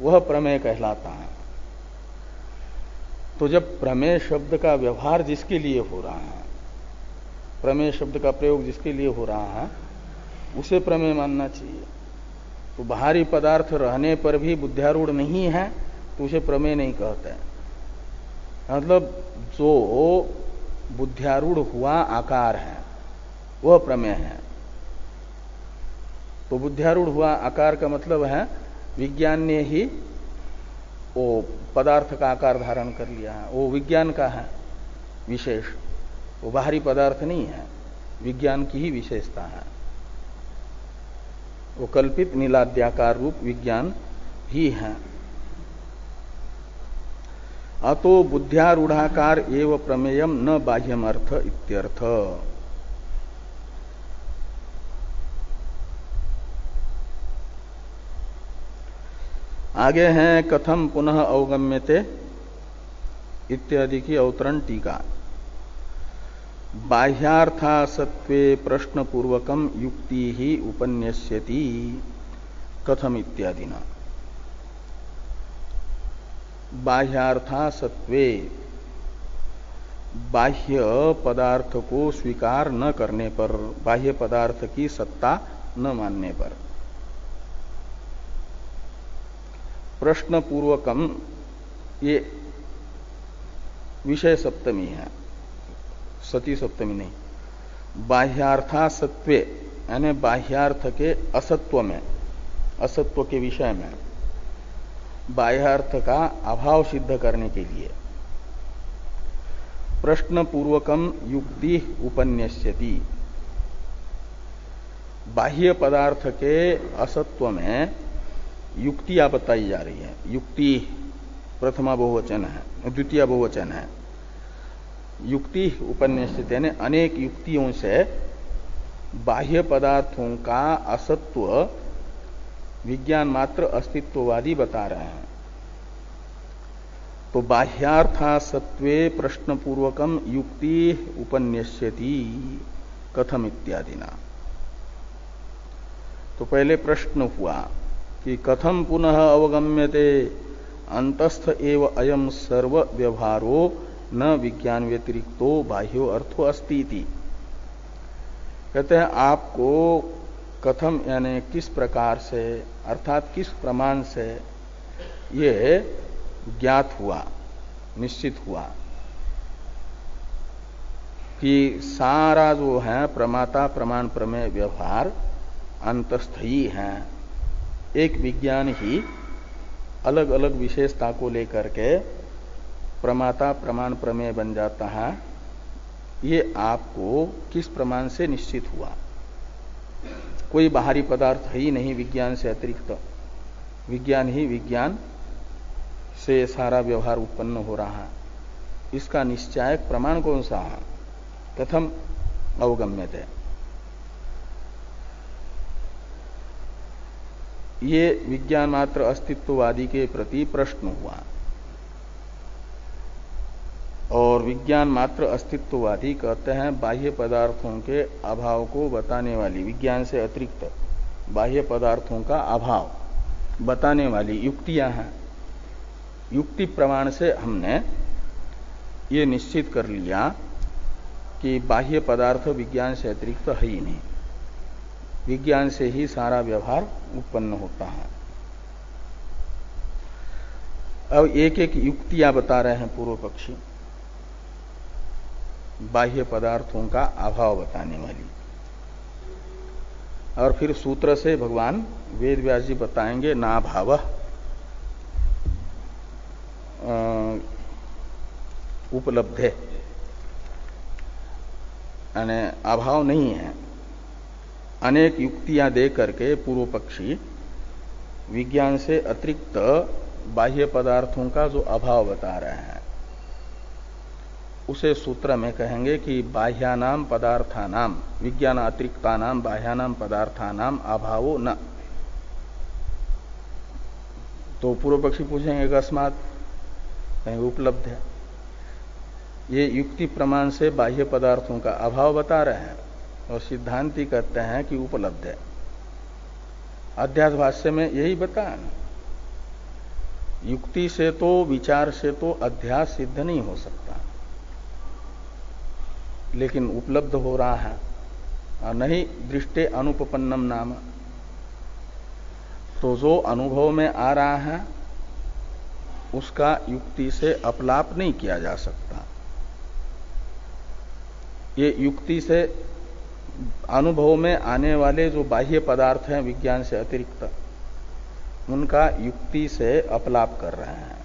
वह प्रमेय कहलाता है। तो जब प्रमेय शब्द का व्यवहार जिसके लिए हो रहा है, प्रमेय शब्द का प्रयोग जिसके लिए हो रहा है, उसे प्रमेय मानना चाहिए। तो बाहरी पदार्थ रहने पर भी बुद्ध्यारूढ़ नहीं है तो उसे प्रमेय नहीं कहते। मतलब जो बुद्ध्यारूढ़ हुआ आकार है वह प्रमेय है। तो बुद्ध्यारूढ़ हुआ आकार का मतलब है विज्ञान ने ही वो पदार्थ का आकार धारण कर लिया है, वो विज्ञान का है विशेष, वो बाहरी पदार्थ नहीं है, विज्ञान की ही विशेषता है। वो कल्पित नीलाद्याकार रूप विज्ञान ही है। अतो बुद्ध्यारूढ़ाकार एव प्रमेयम न बाह्यम अर्थ इत्यर्थ। आगे हैं कथम पुनः अवगम्यते इत्यादि की अवतरण टीका। बाह्यार्थासत्वे प्रश्न पूर्वकम युक्ति ही उपन्यस्यति कथम इत्यादि न। बाह्यार्थासत्वे, बाह्य पदार्थ को स्वीकार न करने पर, बाह्य पदार्थ की सत्ता न मानने पर, प्रश्न पूर्वकम ये विषय सप्तमी है, सती सप्तमी नहीं। बाह्यार्थासत्वे यानी बाह्यार्थ के असत्व में, असत्व के विषय में, बाह्यार्थ का अभाव सिद्ध करने के लिए प्रश्न पूर्वकम युक्ति उपन्यस्यति। बाह्य पदार्थ के असत्व में युक्तियां बताई जा रही है। युक्ति प्रथमा बहुवचन है, द्वितीय बहुवचन है। युक्ति उपन्यासित यानी अनेक युक्तियों से बाह्य पदार्थों का असत्व विज्ञान मात्र अस्तित्ववादी बता रहे हैं। तो बाह्यार्थासत्वे प्रश्नपूर्वकम युक्ति उपन्यस्यति कथम इत्यादि ना। तो पहले प्रश्न हुआ कि कथम पुनः अवगम्यते अंतस्थ एव अयम सर्व व्यवहारो न विज्ञान व्यतिरिक्तो बाह्यो अर्थो अस्ति इति। कहते हैं आपको कथम यानी किस प्रकार से अर्थात किस प्रमाण से ये ज्ञात हुआ, निश्चित हुआ कि सारा जो है प्रमाता प्रमाण प्रमेय व्यवहार अंतस्थ ही है, एक विज्ञान ही अलग अलग विशेषता को लेकर के प्रमाता प्रमाण प्रमेय बन जाता है। ये आपको किस प्रमाण से निश्चित हुआ? कोई बाहरी पदार्थ है ही नहीं विज्ञान से अतिरिक्त, विज्ञान ही विज्ञान से सारा व्यवहार उत्पन्न हो रहा है। इसका निश्चायक प्रमाण कौन सा है? कथम अवगम्यते, ये विज्ञान मात्र अस्तित्ववादी के प्रति प्रश्न हुआ। और विज्ञान मात्र अस्तित्ववादी कहते हैं बाह्य पदार्थों के अभाव को बताने वाली, विज्ञान से अतिरिक्त बाह्य पदार्थों का अभाव बताने वाली युक्तियां हैं। युक्ति प्रमाण से हमने ये निश्चित कर लिया कि बाह्य पदार्थ विज्ञान से अतिरिक्त है ही नहीं, विज्ञान से ही सारा व्यवहार उत्पन्न होता है। अब एक एक युक्तियां बता रहे हैं पूर्व पक्षी, बाह्य पदार्थों का अभाव बताने वाली। और फिर सूत्र से भगवान वेद व्यास जी बताएंगे नाभाव उपलब्धे, यानी अभाव नहीं है। अनेक युक्तियां दे करके पूर्व पक्षी विज्ञान से अतिरिक्त बाह्य पदार्थों का जो अभाव बता रहे हैं उसे सूत्र में कहेंगे कि बाह्यानाम पदार्थानाम विज्ञान अतिरिक्तानाम बाह्यानाम पदार्थानाम अभावो न। तो पूर्व पक्षी पूछेंगे अकस्मात, कहीं उपलब्ध है। ये युक्ति प्रमाण से बाह्य पदार्थों का अभाव बता रहे हैं और सिद्धांती कहते हैं कि उपलब्ध है। अध्यास भाष्य में यही बताया ना, युक्ति से तो विचार से तो अध्यास सिद्ध नहीं हो सकता, लेकिन उपलब्ध हो रहा है। और नहीं दृष्टे अनुपपन्नम नाम, तो जो अनुभव में आ रहा है उसका युक्ति से अपलाप नहीं किया जा सकता। ये युक्ति से अनुभव में आने वाले जो बाह्य पदार्थ हैं विज्ञान से अतिरिक्त, उनका युक्ति से अपलाप कर रहे हैं।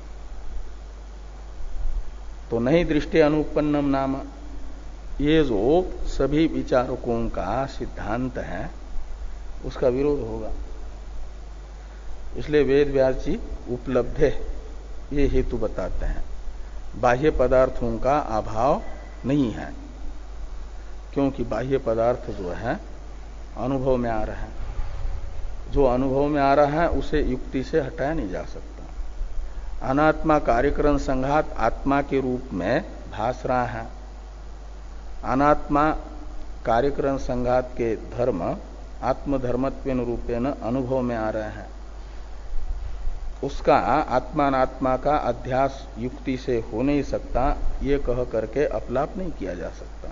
तो नहीं दृष्टि अनुपन्नम नाम, ये जो सभी विचारकों का सिद्धांत है उसका विरोध होगा। इसलिए वेद व्यास जी उपलब्ध ये हेतु बताते हैं, बाह्य पदार्थों का अभाव नहीं है, क्योंकि बाह्य पदार्थ जो है अनुभव में आ रहा है। जो अनुभव में आ रहा है उसे युक्ति से हटाया नहीं जा सकता। अनात्मा कार्यकरण संघात आत्मा के रूप में भास रहा है। अनात्मा कार्यकरण संघात के धर्म आत्मधर्मत्वेन रूपेण अनुभव में आ रहे हैं। उसका आत्मानात्मा का अध्यास युक्ति से हो नहीं सकता, ये कह करके अपलाप नहीं किया जा सकता,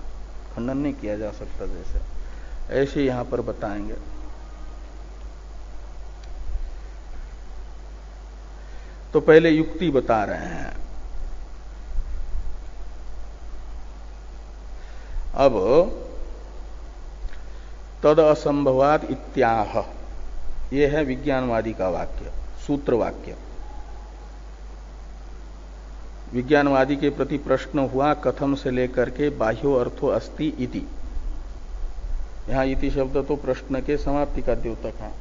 खंडन नहीं किया जा सकता। जैसे ऐसे यहां पर बताएंगे। तो पहले युक्ति बता रहे हैं। अब तद असंभवात इत्याह, यह है विज्ञानवादी का वाक्य, सूत्र वाक्य। विज्ञानवादी के प्रति प्रश्न हुआ कथम से लेकर के बाह्यो अर्थो अस्ति इति। यहां इति शब्द तो प्रश्न के समाप्ति का द्योतक है।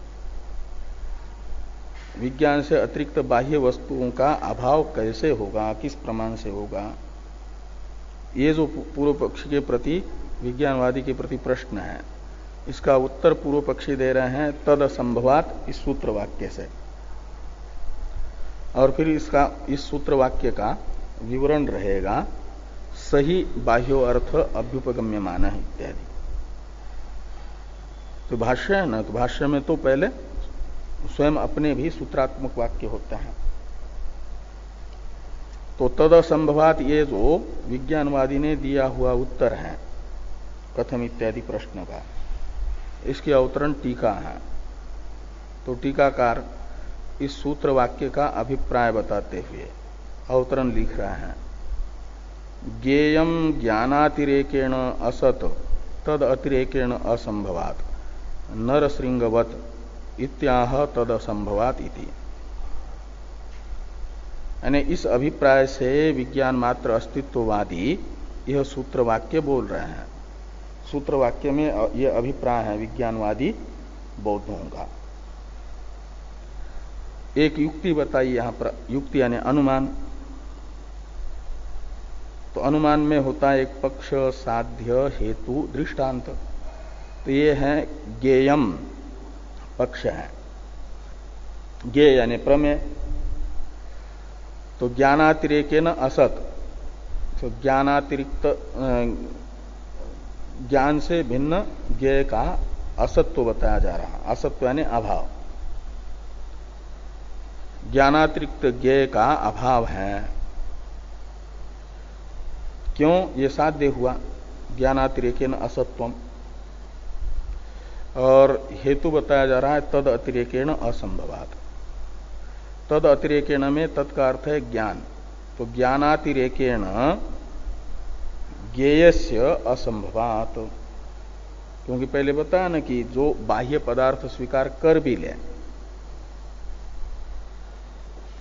विज्ञान से अतिरिक्त बाह्य वस्तुओं का अभाव कैसे होगा, किस प्रमाण से होगा, ये जो पूर्व पक्षी के प्रति, विज्ञानवादी के प्रति प्रश्न है, इसका उत्तर पूर्व पक्षी दे रहे हैं तद असंभवात, इस सूत्र वाक्य से। और फिर इस सूत्र वाक्य का विवरण रहेगा सही बाह्यो अर्थ अभ्युपगम्यमान है इत्यादि। तो भाष्य है ना, तो भाष्य में तो पहले स्वयं अपने भी सूत्रात्मक वाक्य होते हैं। तो तद असंभवात ये जो विज्ञानवादी ने दिया हुआ उत्तर है कथम इत्यादि प्रश्न का, इसकी अवतरण टीका है। तो टीकाकार इस सूत्र वाक्य का अभिप्राय बताते हुए अवतरण लिख रहे हैं, ज्ञेयम ज्ञानातिरेकेण असत तद अतिरेकेण असंभवात नरश्रृंगवत इत्याह तद असंभवात इति। यानी इस अभिप्राय से विज्ञान मात्र अस्तित्ववादी यह सूत्र वाक्य बोल रहे हैं। सूत्र वाक्य में यह अभिप्राय है विज्ञानवादी बौद्धों का। एक युक्ति बताई यहां पर, युक्ति यानी अनुमान। तो अनुमान में होता है एक पक्ष, साध्य, हेतु, दृष्टांत। तो ये है ज्ञेयम पक्ष है, ज्ञेय यानी प्रमेय। तो ज्ञानातिरेकेन असत, तो ज्ञानातिरिक्त ज्ञान से भिन्न ज्ञेय का असत्व बताया जा रहा। असत्व यानी अभाव, ज्ञानातिरिक्त ज्ञेय का अभाव है। क्यों ये साध्य हुआ, ज्ञानातिरेकेन असत्वम। और हेतु बताया जा रहा है तद अतिरेकेण असंभवात। तद अतिरेकेण में तत् का अर्थ है ज्ञान। तो ज्ञानातिरेकेण ज्ञेयस्य असंभवात, क्योंकि पहले बताया ना कि जो बाह्य पदार्थ स्वीकार कर भी ले,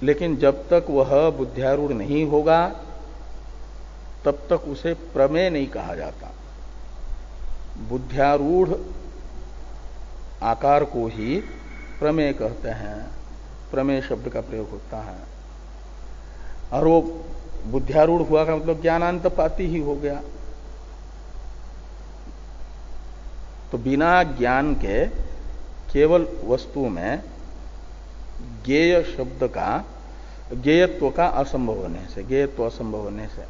लेकिन जब तक वह बुद्ध्यारूढ़ नहीं होगा तब तक उसे प्रमेय नहीं कहा जाता। बुद्ध्यारूढ़ आकार को ही प्रमेय कहते हैं, प्रमेय शब्द का प्रयोग होता है। और वो बुद्ध्यारूढ़ हुआ का मतलब ज्ञानांत पाती ही हो गया। तो बिना ज्ञान के केवल वस्तु में ज्ञेय शब्द का, ज्ञेयत्व का असंभव होने से, ज्ञेयत्व असंभव होने से,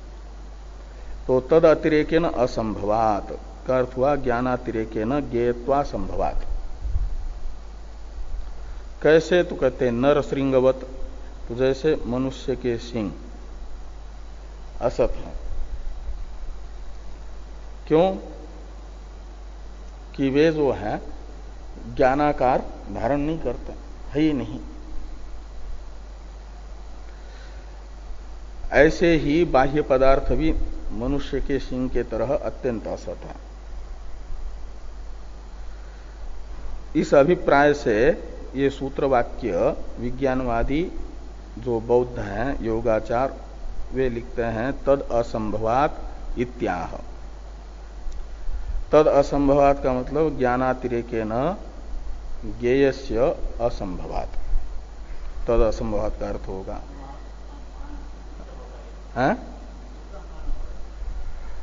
तो तद अतिरेकेन असंभवात का अर्थ हुआ ज्ञानातिरेकेन ज्ञेयत्वासंभवात। कैसे? तो कहते हैं नर श्रृंगवत, तो जैसे मनुष्य के सिंह असत है। क्यों? कि वे जो है ज्ञानाकार धारण नहीं करते, है ही नहीं। ऐसे ही बाह्य पदार्थ भी मनुष्य के सिंह के तरह अत्यंत असत है। इस अभिप्राय से ये सूत्र वाक्य विज्ञानवादी जो बौद्ध हैं, योगाचार, वे लिखते हैं तद असंभवात इत्याह। तद असंभवात का मतलब ज्ञानातिरेकेन ज्ञेयस्य असंभवात, तद असंभवात का अर्थ होगा।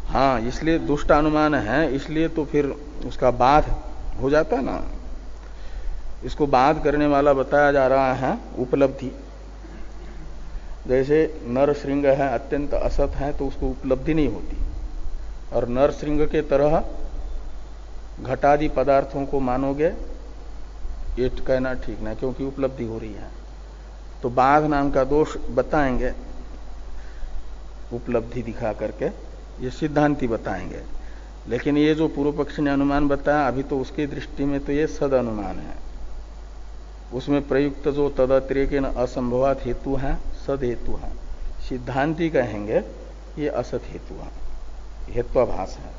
हाँ, इसलिए दुष्ट अनुमान है, इसलिए तो फिर उसका बाध हो जाता है ना। इसको बाध करने वाला बताया जा रहा है उपलब्धि। जैसे नर श्रृंग है, अत्यंत असत है, तो उसको उपलब्धि नहीं होती। और नर श्रृंग के तरह घटादि पदार्थों को मानोगे, ये कहना ठीक नहीं, क्योंकि उपलब्धि हो रही है। तो बाध नाम का दोष बताएंगे उपलब्धि दिखा करके, ये सिद्धांति बताएंगे। लेकिन ये जो पूर्व पक्ष ने अनुमान बताया, अभी तो उसकी दृष्टि में तो ये सद अनुमान है। उसमें प्रयुक्त जो तदतिरेकेन असंभवात हेतु है, सद हेतु है। सिद्धांति कहेंगे ये असत हेतु है, हेत्वाभास है,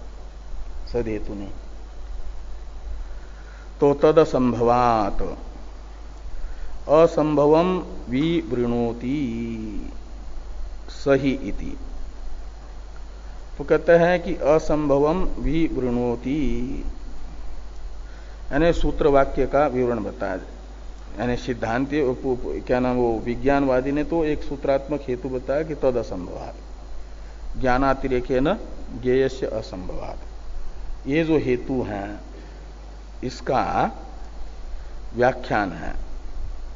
सद हेतु नहीं। तो तद असंभवात असंभवम विवृणोति सही इति। तो कहते हैं कि असंभवम विवृणोति, यानी सूत्र वाक्य का विवरण बताया जाए। यानी सिद्धांति क्या नाम वो विज्ञानवादी ने तो एक सूत्रात्मक हेतु बताया कि तद असंभवात, ज्ञानातिरेके न ज्ञेयस्य असंभवात। ये जो हेतु हैं इसका व्याख्यान है,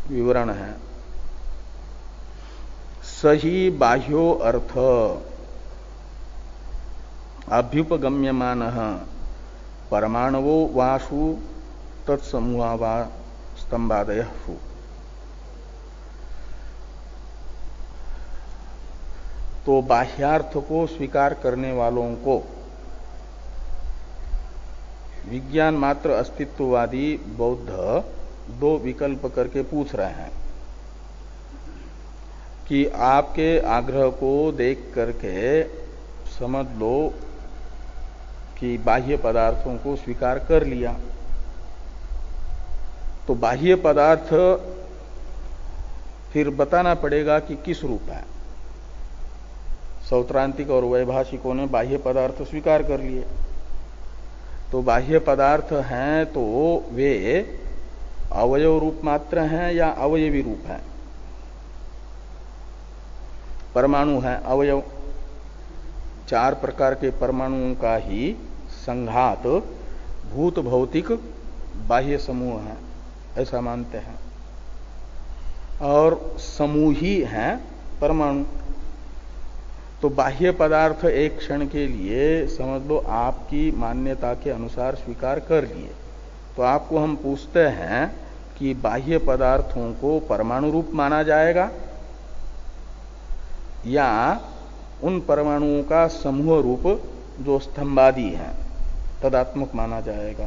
विवरण है। सही बाह्यो अर्थ अभ्युपगम्यमान परमाणवो वासु तत्समूहा वा स्तंभादय हु। तो बाह्यार्थ को स्वीकार करने वालों को विज्ञान मात्र अस्तित्ववादी बौद्ध दो विकल्प करके पूछ रहे हैं कि आपके आग्रह को देख करके समझ लो कि बाह्य पदार्थों को स्वीकार कर लिया, तो बाह्य पदार्थ फिर बताना पड़ेगा कि किस रूप है। सौत्रांतिक और वैभाषिकों ने बाह्य पदार्थ स्वीकार कर लिए, तो बाह्य पदार्थ हैं तो वे अवयव रूप मात्र हैं या अवयवी रूप हैं। परमाणु है अवयव, चार प्रकार के परमाणुओं का ही संघात भूत भौतिक बाह्य समूह है, ऐसा मानते हैं। और समूही हैं परमाणु। तो बाह्य पदार्थ एक क्षण के लिए समझ लो आपकी मान्यता के अनुसार स्वीकार कर लिए, तो आपको हम पूछते हैं कि बाह्य पदार्थों को परमाणु रूप माना जाएगा या उन परमाणुओं का समूह रूप जो स्तंभादि है तदात्मक माना जाएगा।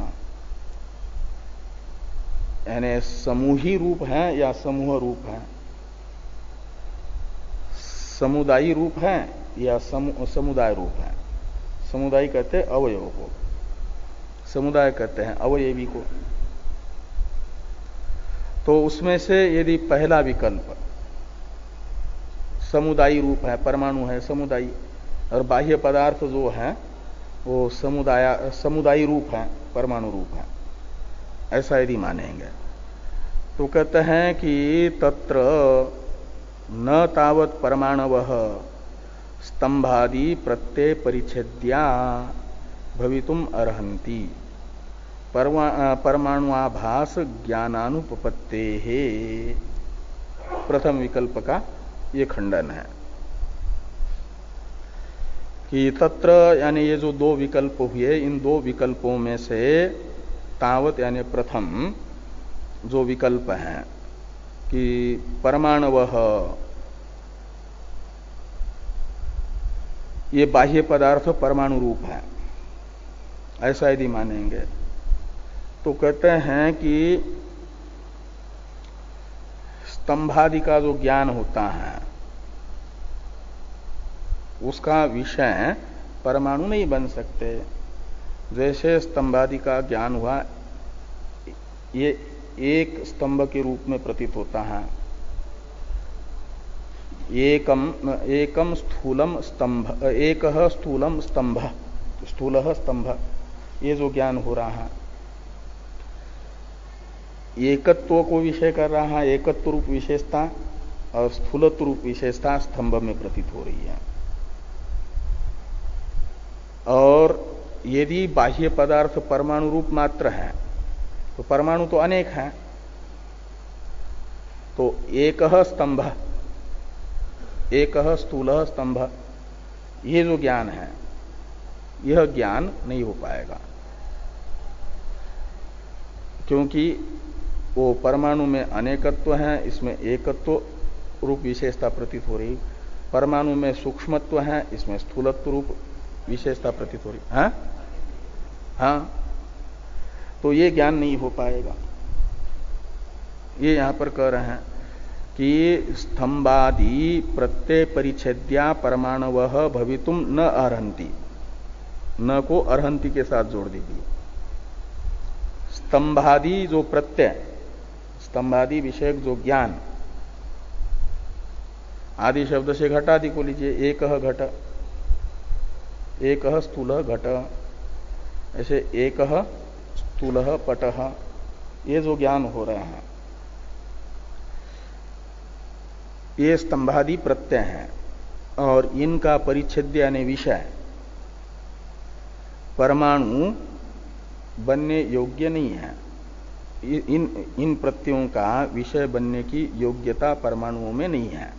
यानी समूही रूप है या समूह रूप है, समुदायी रूप है या समुदाय रूप है। समुदाय कहते हैं अवयव को, समुदाय कहते हैं अवयवी को। तो उसमें से यदि पहला विकल्प समुदायी रूप है, परमाणु है समुदायी, और बाह्य पदार्थ जो है वो समुदायी रूप है, परमाणु रूप है, ऐसा यदि मानेंगे तो कहते हैं कि तत्र न तावत परमाणवः स्तंभादि प्रत्यय परिच्छेद्या भवितुम अर्हन्ति परमाणुआभास ज्ञानानुपपत्तेः। प्रथम विकल्प का ये खंडन है कि तत्र यानी ये जो दो विकल्प हुए, इन दो विकल्पों में से तावत यानी प्रथम जो विकल्प है कि परमाणवः ये बाह्य पदार्थ परमाणु रूप है, ऐसा यदि मानेंगे तो कहते हैं कि स्तंभादि का जो ज्ञान होता है उसका विषय परमाणु नहीं बन सकते। जैसे स्तंभादि का ज्ञान हुआ, ये एक स्तंभ के रूप में प्रतीत होता है। एकम स्थूलम स्तंभ, एकः स्थूलम स्तंभ, स्थूलः स्तंभ, ये जो ज्ञान हो रहा है एकत्व को विषय कर रहा है, एकत्व रूप विशेषता और स्थूलत्व रूप विशेषता स्तंभ में प्रतीत हो रही है। और यदि बाह्य पदार्थ परमाणु रूप मात्र है तो परमाणु तो अनेक हैं, तो एकः स्तंभ, एकः स्थूलः स्तंभ, ये जो ज्ञान है यह ज्ञान नहीं हो पाएगा, क्योंकि वो परमाणु में अनेकत्व है, इसमें एकत्व रूप विशेषता प्रतीत हो रही। परमाणु में सूक्ष्मत्व है, इसमें स्थूलत्व रूप विशेषता प्रतीत हो रही है। हाँ, तो ये ज्ञान नहीं हो पाएगा। ये यहां पर कह रहे हैं कि स्तंभादि प्रत्यय परिच्छेद्या परमाणवः भवितुम न अर्हन्ति, न को अर्हन्ति के साथ जोड़ दीजिए। स्तंभादि जो प्रत्यय, स्तंभादि विषयक जो ज्ञान, आदि शब्द से घटादि को लीजिए, एकः घट, एकः स्थूलः घट, ऐसे एकः स्थूलः पटः, ये जो ज्ञान हो रहा है ये स्तंभादि प्रत्यय हैं और इनका परिच्छेद्य यानी विषय परमाणु बनने योग्य नहीं है। इन प्रत्ययों का विषय बनने की योग्यता परमाणुओं में नहीं है।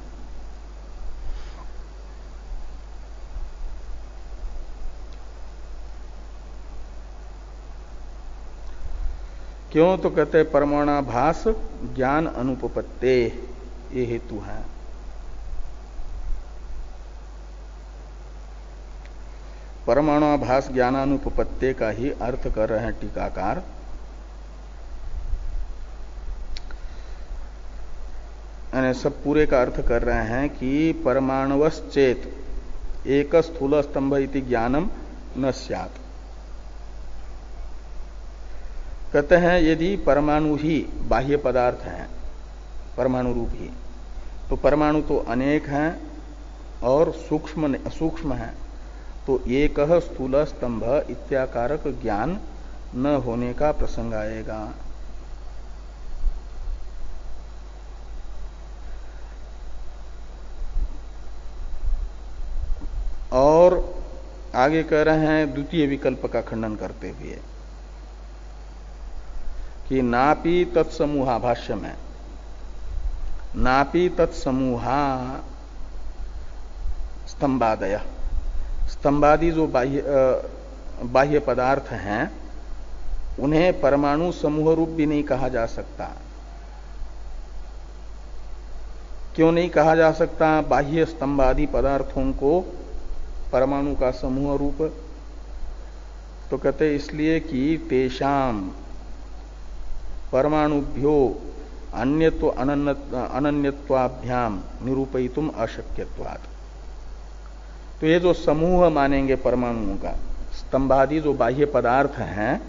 क्यों? तो कहते हैं परमाणाभास ज्ञान अनुपपत्ते, ये हेतु है। परमाणाभास ज्ञानानुपपत्ते का ही अर्थ कर रहे हैं टीकाकार। यानी सब पूरे का अर्थ कर रहे हैं कि परमाणुश्चेत एक स्थूल स्तंभ इति ज्ञानम न स्यात्। कहते हैं यदि परमाणु ही बाह्य पदार्थ है, परमाणु रूप ही, तो परमाणु तो अनेक हैं और सूक्ष्म है, तो एक स्थूल स्तंभ इत्याकारक ज्ञान न होने का प्रसंग आएगा। और आगे कह रहे हैं द्वितीय विकल्प का खंडन करते हुए कि नापि तत्समूहा, भाष्य में नापि तत्समूहा स्तंभादय, स्तंभादि जो बाह्य पदार्थ हैं उन्हें परमाणु समूह रूप भी नहीं कहा जा सकता। क्यों नहीं कहा जा सकता बाह्य स्तंभादि पदार्थों को परमाणु का समूह रूप? तो कहते इसलिए कि तेषाम परमाणुभ्यो अन्यत्व अनन्यत्वाभ्याम निरूपयितुम अशक्यत्वात्। तो ये जो समूह मानेंगे परमाणुओं का, स्तंभादि जो बाह्य पदार्थ हैं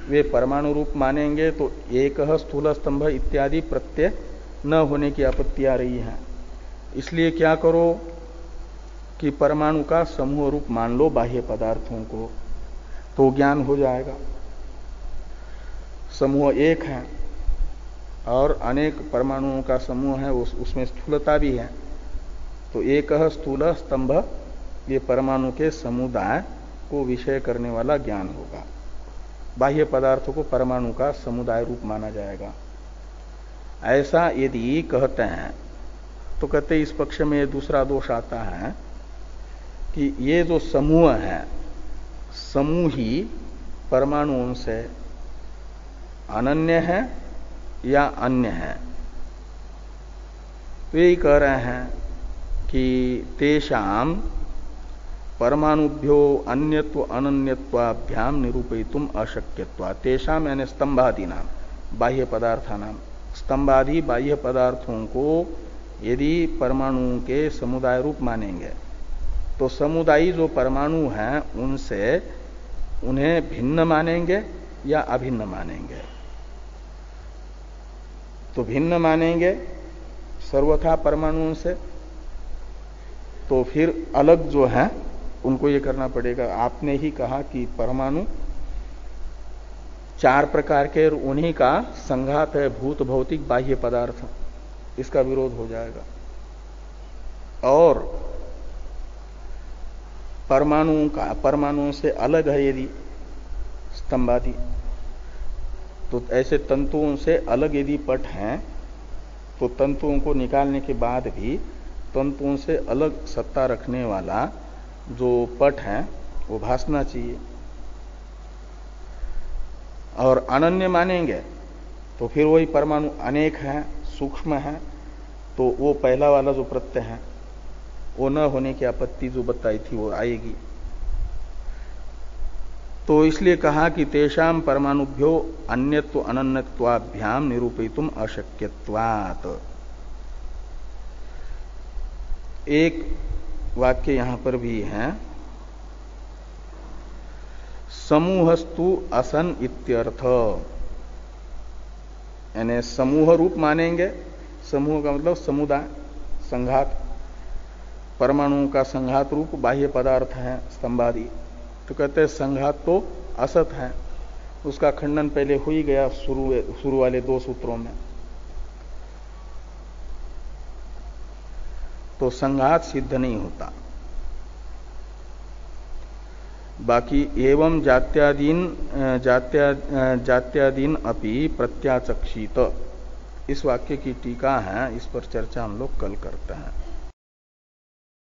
वे परमाणु रूप मानेंगे, तो एक स्थूल स्तंभ इत्यादि प्रत्यय न होने की आपत्ति आ रही है। इसलिए क्या करो कि परमाणु का समूह रूप मान लो बाह्य पदार्थों को, तो ज्ञान हो जाएगा। समूह एक है और अनेक परमाणुओं का समूह है, उसमें स्थूलता भी है, तो एक स्थूल स्तंभ ये परमाणु के समुदाय को विषय करने वाला ज्ञान होगा। बाह्य पदार्थों को परमाणु का समुदाय रूप माना जाएगा। ऐसा यदि कहते हैं तो कहते इस पक्ष में दूसरा दोष आता है कि ये जो समूह है, समूह ही परमाणुओं से अनन्य है या अन्य है। तो यही कह रहे हैं कि तेषाम परमाणुभ्यो अन्यत्व अनन्यत्वाभ्याम निरूपयितुम अशक्यत्वा। तेषाम यानी स्तंभादि नाम, बाह्य पदार्थानाम, स्तंभादि बाह्य पदार्थों को यदि परमाणुओं के समुदाय रूप मानेंगे तो समुदायी जो परमाणु हैं उनसे उन्हें भिन्न मानेंगे या अभिन्न मानेंगे? तो भिन्न मानेंगे सर्वथा परमाणुओं से, तो फिर अलग जो है उनको ये करना पड़ेगा। आपने ही कहा कि परमाणु चार प्रकार के, उन्हीं का संघात है भूत भौतिक बाह्य पदार्थ, इसका विरोध हो जाएगा। और परमाणुओं से अलग है यदि स्तंभादि, तो ऐसे तंतुओं से अलग यदि पट हैं तो तंतुओं को निकालने के बाद भी तंतुओं से अलग सत्ता रखने वाला जो पट है वो भासना चाहिए। और अनन्य मानेंगे तो फिर वही परमाणु अनेक है, सूक्ष्म है, तो वो पहला वाला जो प्रत्यय है वो न होने की आपत्ति जो बताई थी वो आएगी। तो इसलिए कहा कि तेषाम परमाणुभ्यो अन्यत्व अनन्यत्वाभ्याम निरूपयितुम अशक्यत्वात्। एक वाक्य यहां पर भी है, समूहस्तु असन इत्यर्थ, यानी समूह रूप मानेंगे। समूह का मतलब समुदाय, संघात, परमाणुओं का संघात रूप बाह्य पदार्थ है स्तंभादि। तो कहते हैं संघात तो असत है, उसका खंडन पहले हो ही गया शुरू वाले दो सूत्रों में। तो संघात सिद्ध नहीं होता। बाकी एवं जात्यादीन अपि प्रत्याचक्षित, इस वाक्य की टीका है, इस पर चर्चा हम लोग कल करते हैं।